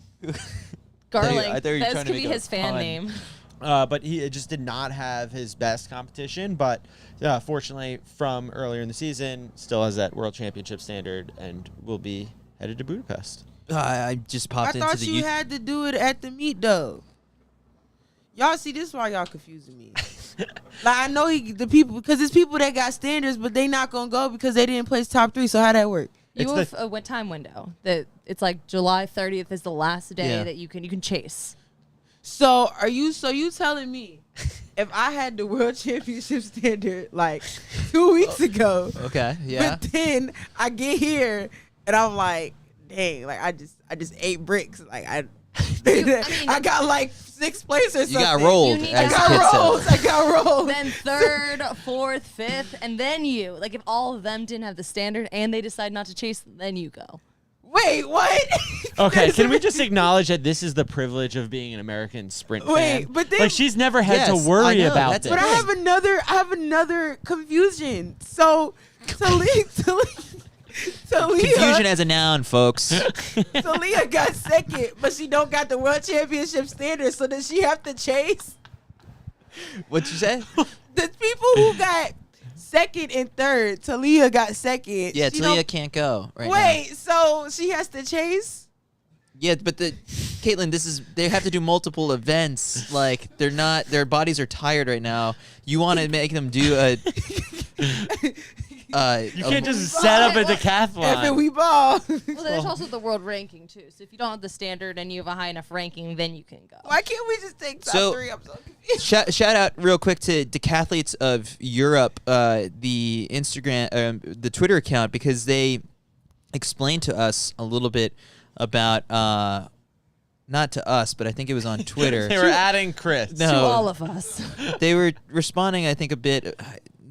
F: Garling.
I: I thought you were
F: That
I: trying
F: could
I: to
F: be
I: make a
F: his fan
I: pun.
F: name.
J: But he just did not have his best competition. But fortunately, from earlier in the season, still has that World Championship standard and will be headed to Budapest.
I: I just popped into the...
K: I thought you had to do it at the meet, though. Y'all see, this is why y'all confusing me. I know the people, because there's people that got standards, but they not going to go because they didn't place top 3. So how that work?
F: You have a what time window? That it's like July 30th is the last day that you can chase.
K: So you telling me if I had the World Championship standard like 2 weeks ago,
I: okay, yeah,
K: but then I get here and I'm like, dang, like I just ate bricks, like I got like 6th place or something.
I: You got rolled.
K: I got rolled.
F: Then 3rd, 4th, 5th, and then you. Like if all of them didn't have the standard and they decide not to chase, then you go.
K: Wait, what?
J: Okay, can we just acknowledge that this is the privilege of being an American sprint fan?
K: But then,
J: like she's never had to worry about this.
K: But I have another confusion. So
I: confusion as a noun, folks.
K: Talia got second, but she don't got the World Championship standard. So does she have to chase?
I: What'd you say?
K: The people who got second and third, Talia got second.
I: Yeah, Talia can't go right now.
K: Wait, so she has to chase?
I: Yeah, but Caitlin, they have to do multiple events. Like their bodies are tired right now. You want to make them do a
J: you can't just set up a decathlon.
K: If we ball.
F: Well, there's also the world ranking too. So if you don't have the standard and you have a high enough ranking, then you can go.
K: Why can't we just take top 3? I'm so confused.
I: Shout out real quick to Decathletes of Europe, the Instagram, the Twitter account, because they explained to us a little bit about not to us, but I think it was on Twitter.
J: They were adding Chris.
F: To all of us.
I: They were responding, I think, a bit.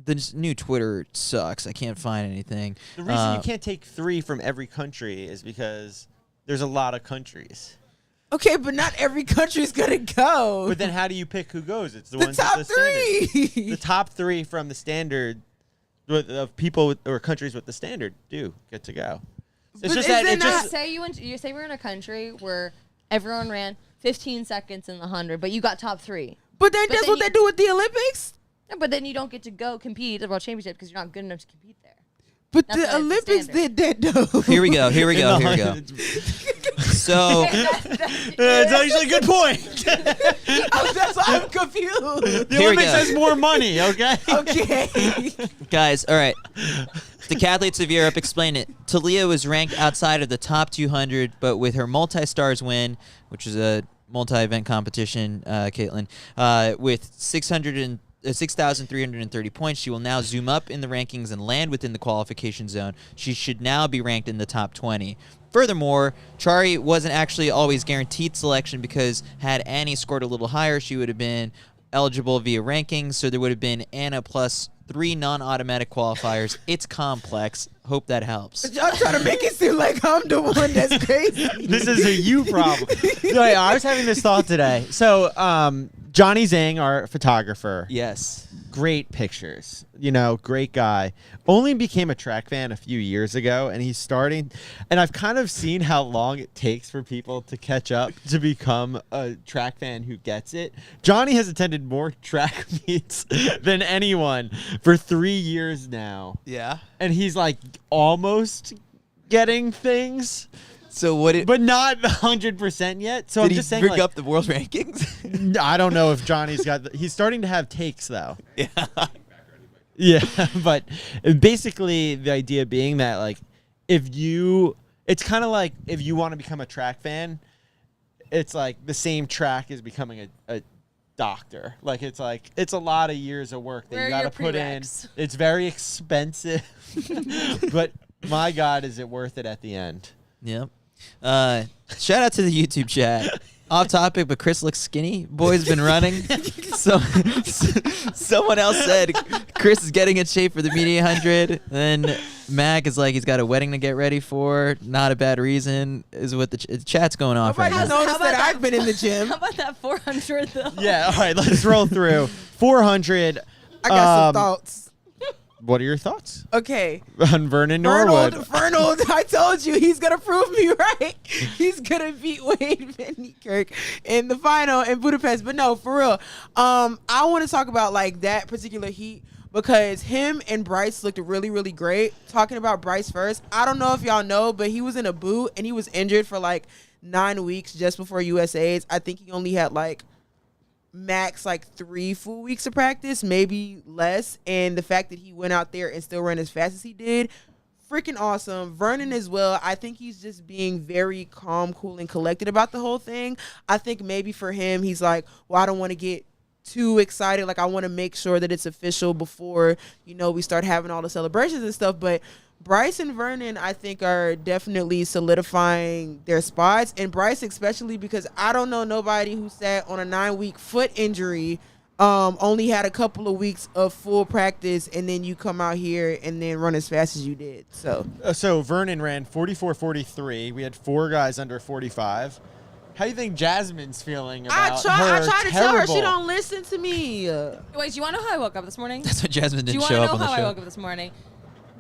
I: The new Twitter sucks. I can't find anything.
J: The reason you can't take 3 from every country is because there's a lot of countries.
K: Okay, but not every country's gonna go.
J: But then how do you pick who goes? It's the ones
K: top
J: with the
K: 3.
J: Standard. The top 3 from the standard of people or countries with the standard do get to go. It's just that it just
F: say you say we're in a country where everyone ran 15 seconds in the 100, but you got top 3.
K: But then that's what they do with the Olympics.
F: No, but then you don't get to go compete at the World Championship because you're not good enough to compete there.
K: But the Olympics did that though.
I: Here we go. So
J: it's actually a good point.
K: That's why I'm confused.
J: The Olympics has more money, okay?
K: Okay.
I: Guys, all right. Decathletes of Europe, explain it. Talia was ranked outside of the top 200, but with her multi-stars win, which is a multi-event competition, Caitlin, with 6,330 points, she will now zoom up in the rankings and land within the qualification zone. She should now be ranked in the top 20. Furthermore, Sha'Carri wasn't actually always guaranteed selection because had Annie scored a little higher, she would have been eligible via rankings, so there would have been Anna plus 3 non-automatic qualifiers. It's complex. Hope that helps.
K: Y'all trying to make it seem like I'm the one that's crazy.
J: This is a you problem. No, I was having this thought today. So, Johnny Zhang, our photographer.
I: Yes.
J: Great pictures. You know, great guy. Only became a track fan a few years ago, and he's starting. And I've kind of seen how long it takes for people to catch up to become a track fan who gets it. Johnny has attended more track meets than anyone for 3 years now.
I: Yeah.
J: And he's like almost getting things.
I: So what?
J: But not 100% yet. So
I: Did
J: I'm just saying,
I: bring
J: like,
I: up the world rankings?
J: I don't know if Johnny's got. He's starting to have takes though.
I: Yeah.
J: Yeah, but basically the idea being that, like, it's kind of like if you want to become a track fan, it's like the same track as becoming a doctor. Like, it's a lot of years of work that you got to put in. It's very expensive, but my God, is it worth it at the end?
I: Yep. Shout out to the YouTube chat. Off topic, but Chris looks skinny. Boy's been running. Someone else said Chris is getting in shape for the Media 100. Then Mac is like he's got a wedding to get ready for. Not a bad reason is what the chat's going off right now.
K: Noticed that I've been in the gym.
F: How about that 400 though?
J: Yeah. All right. Let's roll through 400.
K: I got some thoughts.
J: What are your thoughts?
K: Okay.
J: On Vernon Norwood.
K: Fernald, I told you he's going to prove me right. He's going to beat Wade Van Niekerk in the final in Budapest. But no, for real. I want to talk about like that particular heat because him and Bryce looked really, really great. Talking about Bryce first, I don't know if y'all know, but he was in a boot and he was injured for like 9 weeks just before USA's. I think he only had like max like 3 full weeks of practice, maybe less, and the fact that he went out there and still ran as fast as he did, freaking awesome. Vernon as well, I think he's just being very calm, cool, and collected about the whole thing. I think maybe for him, he's like, well, I don't want to get too excited. Like, I want to make sure that it's official before, you know, we start having all the celebrations and stuff. But Bryce and Vernon, I think, are definitely solidifying their spots. And Bryce especially because I don't know nobody who sat on a 9-week foot injury, only had a couple of weeks of full practice, and then you come out here and then run as fast as you did. So
J: Vernon ran 44:43. We had 4 guys under 45. How do you think Jasmine's feeling about her?
K: I tried to tell her. She don't listen to me.
F: Wait, do you want to know how I woke up this morning?
I: That's what Jasmine didn't show up on
F: Do you want to
I: the
F: know how
I: show.
F: I woke up this morning?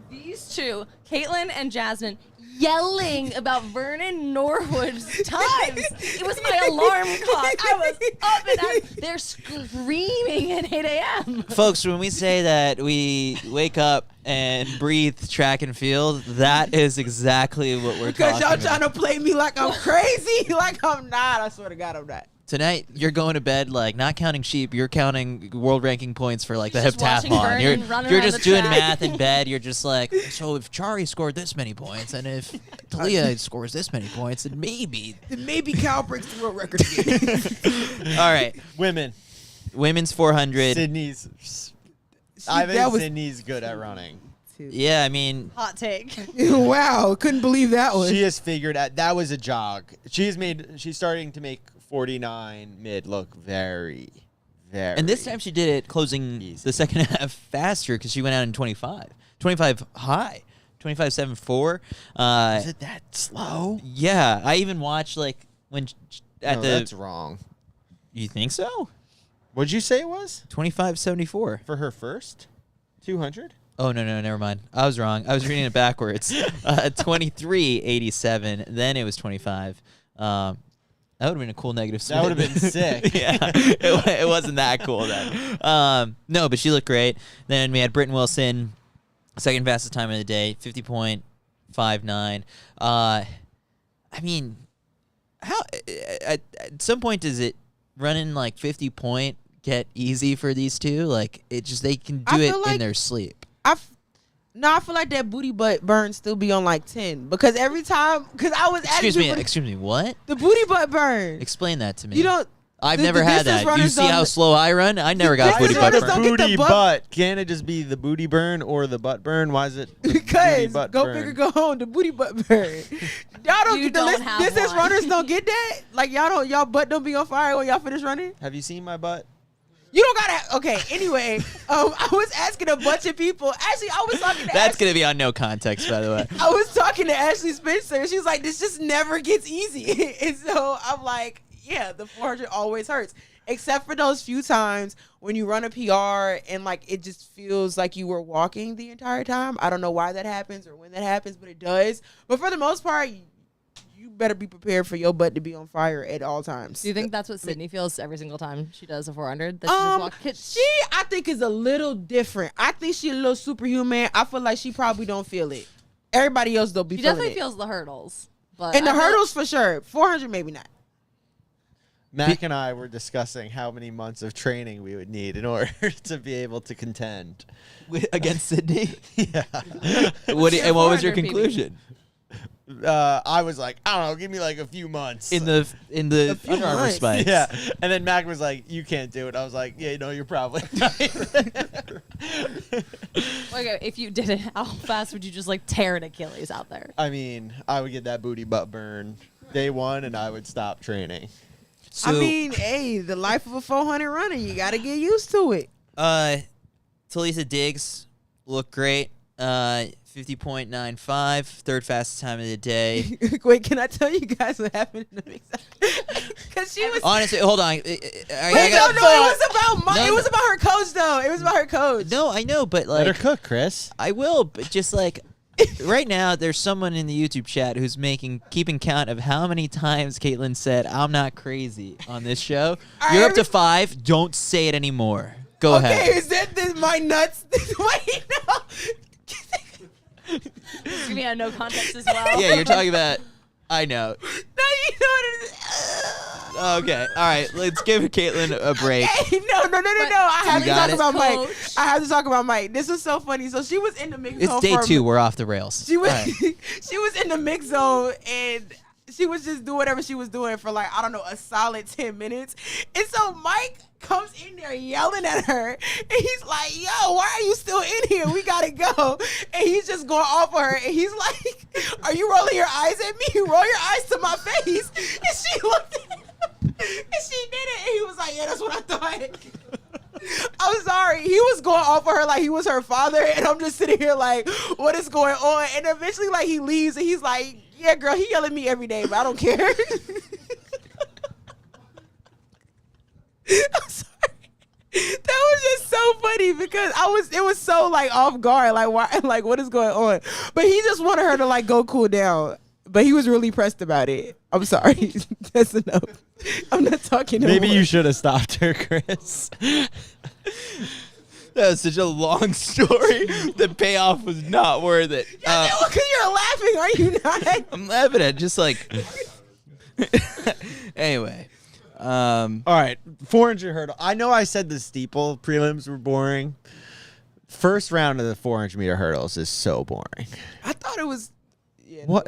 F: These two, Caitlin and Jasmine, yelling about Vernon Norwood's times. It was my alarm clock. I was up and they're screaming at 8 a.m.
I: Folks, when we say that we wake up and breathe track and field, that is exactly what we're talking
K: Because y'all
I: about.
K: trying to play me like I'm crazy. Like I'm not. I swear to God, I'm not.
I: Tonight, you're going to bed, like, not counting sheep. You're counting world ranking points for, like, the
F: Just watching
I: heptathlon.
F: Vernon run
I: You're
F: around
I: just
F: the
I: doing
F: track.
I: math in bed. You're just like, so if Sha'Carri scored this many points, and if Talia scores this many points, then maybe.
K: Then maybe Cal breaks the world record again.
I: All right. Women's 400.
J: Sydney's. I think Sydney's good at running.
I: Yeah, I mean.
F: Hot take.
K: Wow, couldn't believe that one.
J: She has figured out. That was a jog. She's starting to make 49 mid look very, very.
I: And this time she did it closing
J: easy.
I: the second half faster because she went out in 25. 25 high. 25.74.
J: Is it that slow?
I: Yeah, I even watched like when
J: that's wrong.
I: You think so?
J: What'd you say it was?
I: 25.74
J: for her first 200.
I: Oh no, never mind. I was wrong. I was reading it backwards. 23.87. Then it was 25. That would have been a cool negative swing.
J: That would have been sick.
I: Yeah, it wasn't that cool then. No, but she looked great. Then we had Britton Wilson, second fastest time of the day, 50.59. I mean, how at some point does it running like 50 point get easy for these two? Like it just they can do it in their sleep.
K: No, I feel like that booty butt burn still be on like 10 because every time, because I was
I: Excuse me, what?
K: the booty butt burn.
I: Explain that to me.
K: You don't.
I: I've never had
K: distance
I: that. You
K: runners
I: see
K: don't-
I: how slow I run? I never got booty butt
K: runners
I: burn.
K: don't get the
J: Booty
K: butt-
J: butt. Can it just be the booty burn or the butt burn? Why is it the booty
K: Because
J: butt
K: go
J: burn?
K: big or go home, the booty butt burn. Y'all don't
F: You
K: get the
F: don't have
K: distance
F: one.
K: runners don't get that. Like y'all butt don't be on fire when y'all finish running.
J: Have you seen my butt?
K: You don't gotta. Okay. Anyway, I was asking a bunch of people. Actually, I was talking to.
I: That's
K: Ashley,
I: gonna be on no context, by the way.
K: I was talking to Ashley Spencer. She's like, this just never gets easy, and so I'm like, yeah, the 400 always hurts. Except for those few times when you run a PR and like it just feels like you were walking the entire time. I don't know why that happens or when that happens, but it does. But for the most part, you better be prepared for your butt to be on fire at all times.
F: Do you think that's what Sydney feels every single time she does a 400? That she just walks?
K: She, I think, is a little different. I think she's a little superhuman. I feel like she probably don't feel it. Everybody else don't be
F: She
K: feeling
F: definitely
K: it.
F: feels the hurdles. But
K: And the
F: I feel-
K: hurdles for sure. 400 maybe not.
J: Mac and I were discussing how many months of training we would need in order to be able to contend
I: Against Sydney?
J: Yeah.
I: And what was your
F: 400 PB.
I: conclusion?
J: I was like, I don't know, give me like a few months.
I: In the
K: few
I: Under Armour
K: months.
I: spikes.
J: Yeah. And then Mac was like, you can't do it. I was like, yeah, no, you're probably right.
F: Okay, if you did it, how fast would you just like tear an Achilles out there?
J: I mean, I would get that booty butt burn day one and I would stop training.
I: So,
K: I mean, hey, the life of a 400 runner, you got to get used to it.
I: Talisa Diggs looked great. 50.95, third fastest time of the day.
K: Wait, can I tell you guys what happened in the mix? Because she was.
I: Honestly, hold on.
K: Wait, no, it was about
I: No,
K: it was about her coach, though. It was about her coach.
I: No, I know, but
J: Let her
I: like,
J: cook, Chris.
I: I will, but just like, right now, there's someone in the YouTube chat who's keeping count of how many times Caitlin said, I'm not crazy on this show. You're up to 5. Don't say it anymore. Go ahead.
K: Okay, is that my nuts? Wait, no.
F: Give me a no context as well.
I: Yeah, you're talking about, I know.
K: No, you know what it is.
I: Okay, all right, let's give Caitlin a break.
K: Hey, no. I have to
I: got
K: talk
I: it?
K: about Mike.
F: Coach.
K: I have to talk about Mike. This was so funny. So she was in the mix zone.
I: It's day
K: for a
I: 2. We're off the rails.
K: She was
I: All right.
K: she was in the mix zone and she was just doing whatever she was doing for like, I don't know, a solid 10 minutes. And so Mike comes in there yelling at her and he's like, yo, why are you still in here? We gotta go. And he's just going off of her and he's like, are you rolling your eyes at me? Roll your eyes to my face. And she looked at him and she did it and he was like, yeah, that's what I thought. I'm sorry. He was going off of her like he was her father, and I'm just sitting here like, what is going on? And eventually, like, he leaves, and he's like, yeah, girl, he yelling at me every day, but I don't care. I'm sorry. That was just so funny because it was so like off guard, like why, like what is going on? But he just wanted her to like go cool down. But he was really pressed about it. I'm sorry. That's enough. I'm not talking no
J: Maybe
K: more.
J: you should have stopped her, Chris.
I: That was such a long story. The payoff was not worth it.
K: Because you're laughing, are you not?
I: I'm laughing at just like. Anyway.
J: All right, 400 hurdle. I know I said the steeple prelims were boring. First round of the 400 meter hurdles is so boring.
K: I thought it was. Yeah,
J: What?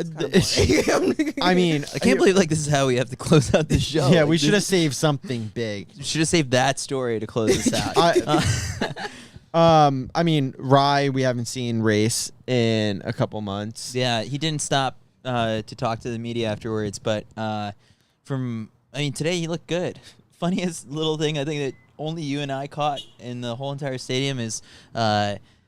J: I mean,
I: I can't believe like this is how we have to close out the show.
J: Yeah,
I: Like,
J: we
I: this-
J: should have saved something big.
I: Should have saved that story to close this out.
J: I mean, Rye, we haven't seen race in a couple months.
I: Yeah, he didn't stop to talk to the media afterwards, but today he looked good. Funniest little thing I think that only you and I caught in the whole entire stadium is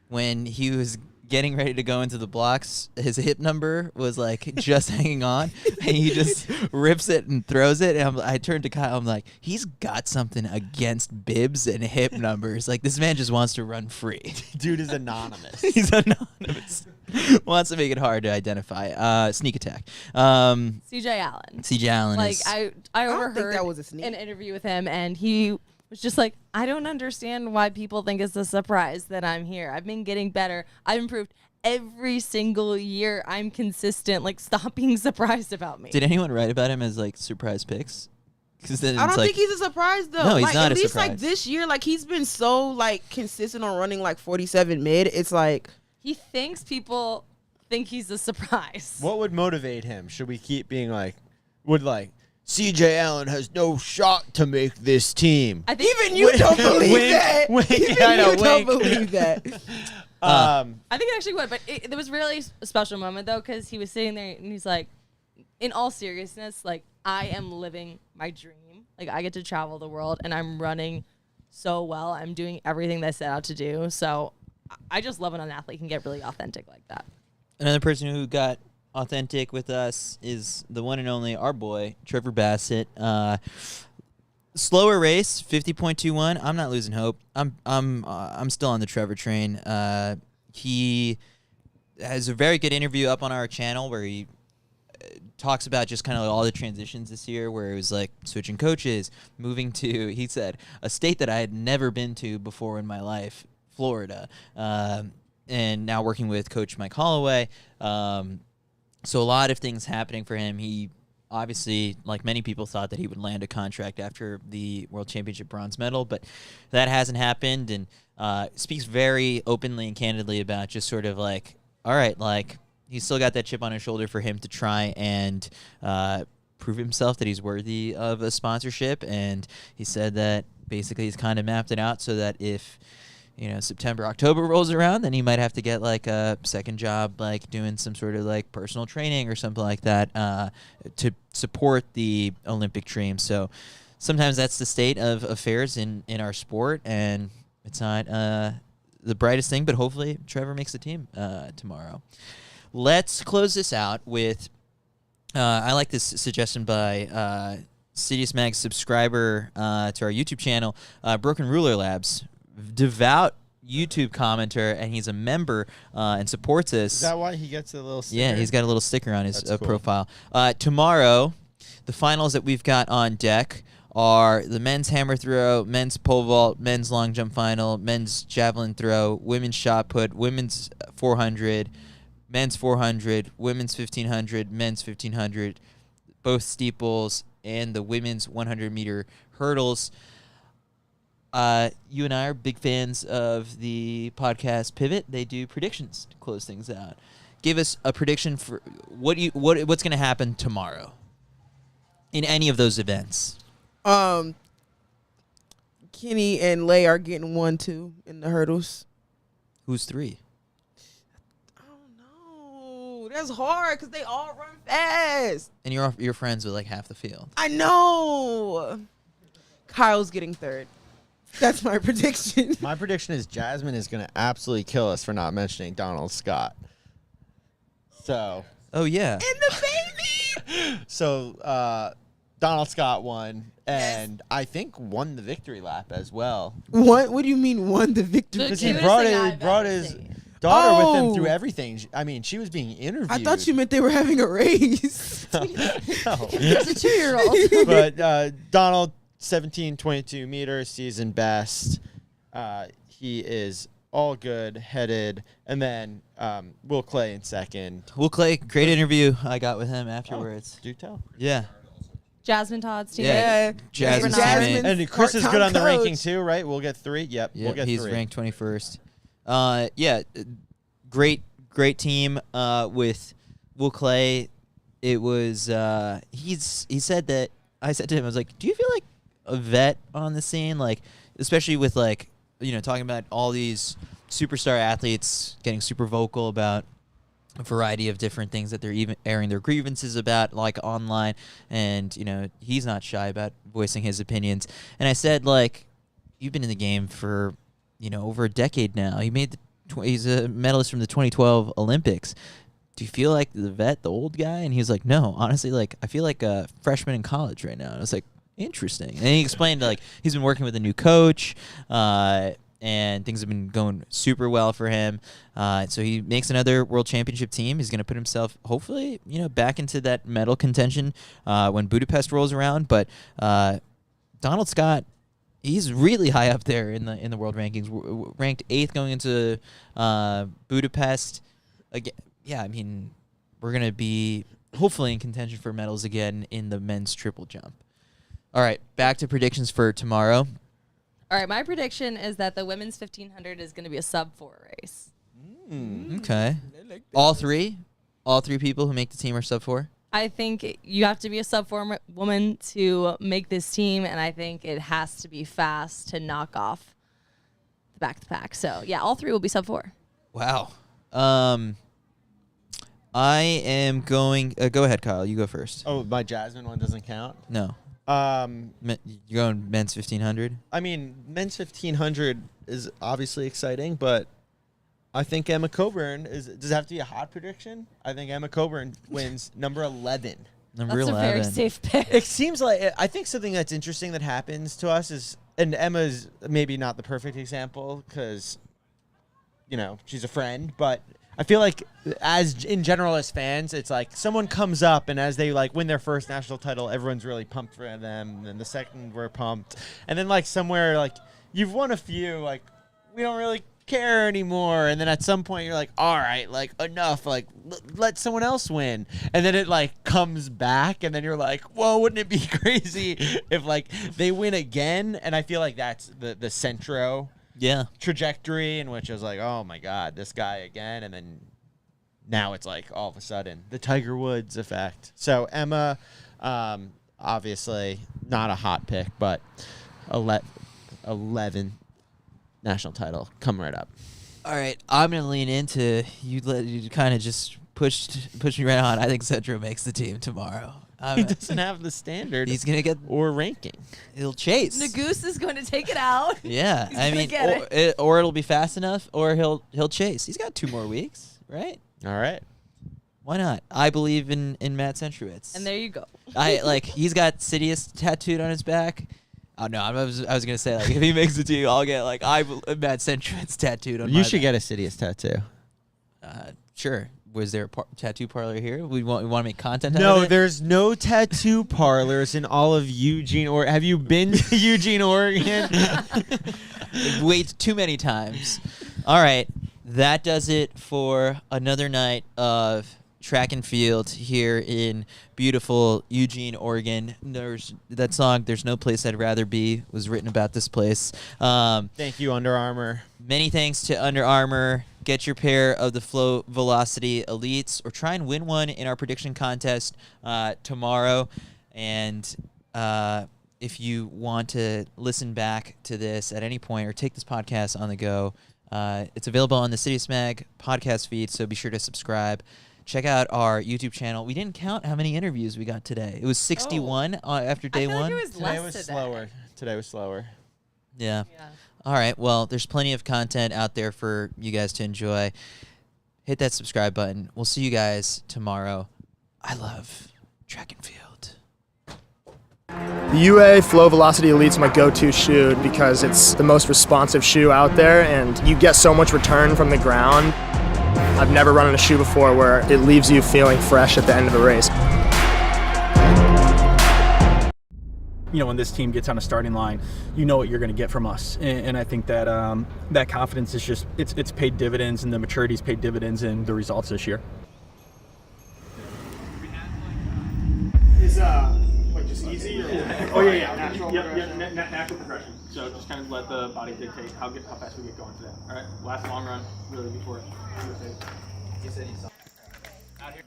I: when he was getting ready to go into the blocks, his hip number was like just hanging on, and he just rips it and throws it. And I turned to Kyle, I'm like, he's got something against bibs and hip numbers. Like, this man just wants to run free.
J: Dude is anonymous.
I: He's anonymous. Wants to make it hard to identify. Sneak attack.
F: CJ Allen.
I: CJ Allen
F: Like,
I: is...
F: I
K: don't
F: overheard
K: think that was a sneak.
F: an interview with him, and he was just like, I don't understand why people think it's a surprise that I'm here. I've been getting better. I've improved every single year. I'm consistent. Like, stop being surprised about me.
I: Did anyone write about him as, like, surprise picks? Then
K: I don't
I: like,
K: think he's a surprise though.
I: No, he's
K: like,
I: not
K: at
I: a
K: least
I: surprise.
K: like this year, like he's been so like consistent on running like 47 mid. It's like
F: He thinks people think he's a surprise.
J: What would motivate him? Should we keep being like, CJ Allen has no shot to make this team?
F: I think
K: Even you don't believe that.
J: Wink,
K: Even you don't believe that.
F: I think it actually would, but there was really a special moment though, because he was sitting there and he's like, in all seriousness, like, I am living my dream. Like, I get to travel the world and I'm running so well. I'm doing everything that I set out to do. So I just love when an athlete can get really authentic like that.
I: Another person who got authentic with us is the one and only our boy Trevor Bassett. Slower race, 50.21. I'm not losing hope. I'm still on the Trevor train. He has a very good interview up on our channel where he talks about just kind of all the transitions this year, where it was like switching coaches, moving to, he said, a state that I had never been to before in my life, Florida, and now working with Coach Mike Holloway. So a lot of things happening for him. He obviously, like many people, thought that he would land a contract after the World Championship bronze medal, but that hasn't happened, and speaks very openly and candidly about just sort of like, all right, like, he's still got that chip on his shoulder for him to try and prove himself that he's worthy of a sponsorship, and he said that basically he's kind of mapped it out so that if September, October rolls around, then he might have to get like a second job, like doing some sort of like personal training or something like that to support the Olympic dream. So sometimes that's the state of affairs in our sport, and it's not the brightest thing, but hopefully Trevor makes the team tomorrow. Let's close this out with, I like this suggestion by CITIUS MAG subscriber to our YouTube channel, Broken Ruler Labs. Devout YouTube commenter, and he's a member and supports us.
J: Is that why he gets a little sticker?
I: Yeah, he's got a little sticker on his
J: That's cool.
I: profile. Tomorrow, the finals that we've got on deck are the men's hammer throw, men's pole vault, men's long jump final, men's javelin throw, women's shot put, women's 400, men's 400, women's 1500, men's 1500, both steeples, and the women's 100-meter hurdles. You and I are big fans of the podcast Pivot. They do predictions to close things out. Give us a prediction for what's going to happen tomorrow in any of those events.
K: Kenny and Lay are getting 1-2 in the hurdles.
I: Who's 3?
K: I don't know. That's hard because they all run fast.
I: And you're friends with like half the field.
K: I know. Kyle's getting 3rd. That's my prediction.
J: My prediction is Jasmine is going to absolutely kill us for not mentioning Donald Scott. So.
I: Oh, yeah.
K: And the baby.
J: So, Donald Scott won, and I think won the victory lap as well.
K: What do you mean won the victory?
J: Because he brought his daughter with him through everything. I mean, she was being interviewed.
K: I thought you meant they were having a race.
J: No.
F: It's a 2-year-old.
J: But Donald, 17.22 meters, season best. He is all good, headed. And then Will Clay in second.
I: Will Clay, great interview I got with him afterwards.
J: Do tell.
I: Yeah.
F: Jasmine Todd's team.
I: Yeah. Jasmine's teammate.
J: And Chris is good on the ranking too, right? We'll get 3. Yep, we'll get 3.
I: He's ranked 21st. Yeah, great team with Will Clay. It was he said that, I said to him, I was like, do you feel like a vet on the scene, like especially with like talking about all these superstar athletes getting super vocal about a variety of different things that they're even airing their grievances about, like online, and he's not shy about voicing his opinions. And I said, like, you've been in the game for over a decade now. He's a medalist from the 2012 Olympics. Do you feel like the vet, the old guy? And he was like, no, honestly, like I feel like a freshman in college right now. And I was like, interesting. And he explained like he's been working with a new coach, and things have been going super well for him. So he makes another World Championship team. He's going to put himself, hopefully, back into that medal contention when Budapest rolls around. But Donald Scott, he's really high up there in the world rankings. Ranked 8th going into Budapest. Again, yeah, I mean, we're going to be hopefully in contention for medals again in the men's triple jump. All right, back to predictions for tomorrow.
F: All right, my prediction is that the women's 1500 is going to be a sub-4 race.
I: Okay. All three people who make the team are sub 4.
F: I think you have to be a sub 4 woman to make this team, and I think it has to be fast to knock off the back to pack. So yeah, all 3 will be sub 4.
I: Wow. I am going. Go ahead, Kyle. You go first.
J: Oh, my Jasmine one doesn't count?
I: No. You're going men's 1500?
J: I mean, men's 1500 is obviously exciting, but I think Emma Coburn does it have to be a hot prediction? I think Emma Coburn wins number 11.
I: Number
F: That's
I: 11.
F: a very safe pick.
J: It seems like, I think something that's interesting that happens to us is, and Emma's maybe not the perfect example because, you know, she's a friend, but I feel like as in general as fans, it's like someone comes up and as they like win their first national title, everyone's really pumped for them. And the second we're pumped. And then like somewhere like you've won a few, like we don't really care anymore. And then at some point you're like, all right, like enough, like let someone else win. And then it like comes back and then you're like, whoa, wouldn't it be crazy if like they win again? And I feel like that's the Centro trajectory in which I was like, oh my God, this guy again. And then now it's like all of a sudden the Tiger Woods effect. So Emma, obviously not a hot pick, but 11 national title coming right up.
I: All right, I'm gonna lean into you. You kind of just pushed me right on. I think Centro makes the team tomorrow.
J: He doesn't have the standard.
I: He's gonna get
J: or ranking.
I: He'll chase.
F: Nagoose is going to take it out.
I: Yeah,
F: He's
I: I
F: gonna
I: mean,
F: get
I: or it'll be fast enough, or he'll chase. He's got 2 more weeks, right?
J: All right.
I: Why not? I believe in Matt Centrowitz.
F: And there you go.
I: He's got CITIUS tattooed on his back. Oh no, I was gonna say like if he makes the team, I'll get like Matt Centrowitz tattooed on.
J: You should get a CITIUS tattoo.
I: Sure. Was there a tattoo parlor here? We want to make content out of
J: No,
I: it?
J: there's no tattoo parlors in all of Eugene. Or have you been to Eugene, Oregon?
I: Wait too many times. All right, that does it for another night of track and field here in beautiful Eugene, Oregon. There's that song, There's No Place I'd Rather Be, was written about this place.
J: Thank you, Under Armour.
I: Many thanks to Under Armour. Get your pair of the Flow Velocity Elites or try and win one in our prediction contest tomorrow. And if you want to listen back to this at any point or take this podcast on the go, it's available on the CITIUS MAG podcast feed, so be sure to subscribe. Check out our YouTube channel. We didn't count how many interviews we got today. It was 61 after day one.
F: Like it was
J: Today was slower. Today was slower.
I: Yeah. All right. Well, there's plenty of content out there for you guys to enjoy. Hit that subscribe button. We'll see you guys tomorrow. I love track and field.
M: The UA Flow Velocity Elite's my go-to shoe because it's the most responsive shoe out there and you get so much return from the ground. I've never run in a shoe before where it leaves you feeling fresh at the end of a race.
B: You know, when this team gets on a starting line, you know what you're going to get from us, and I think that that confidence is just it's paid dividends, and the maturity's paid dividends in the results this year.
A: Is like just easy or natural progression. So just kind of let the body dictate how fast we get going today. All right, last long run really before. You said you saw out here.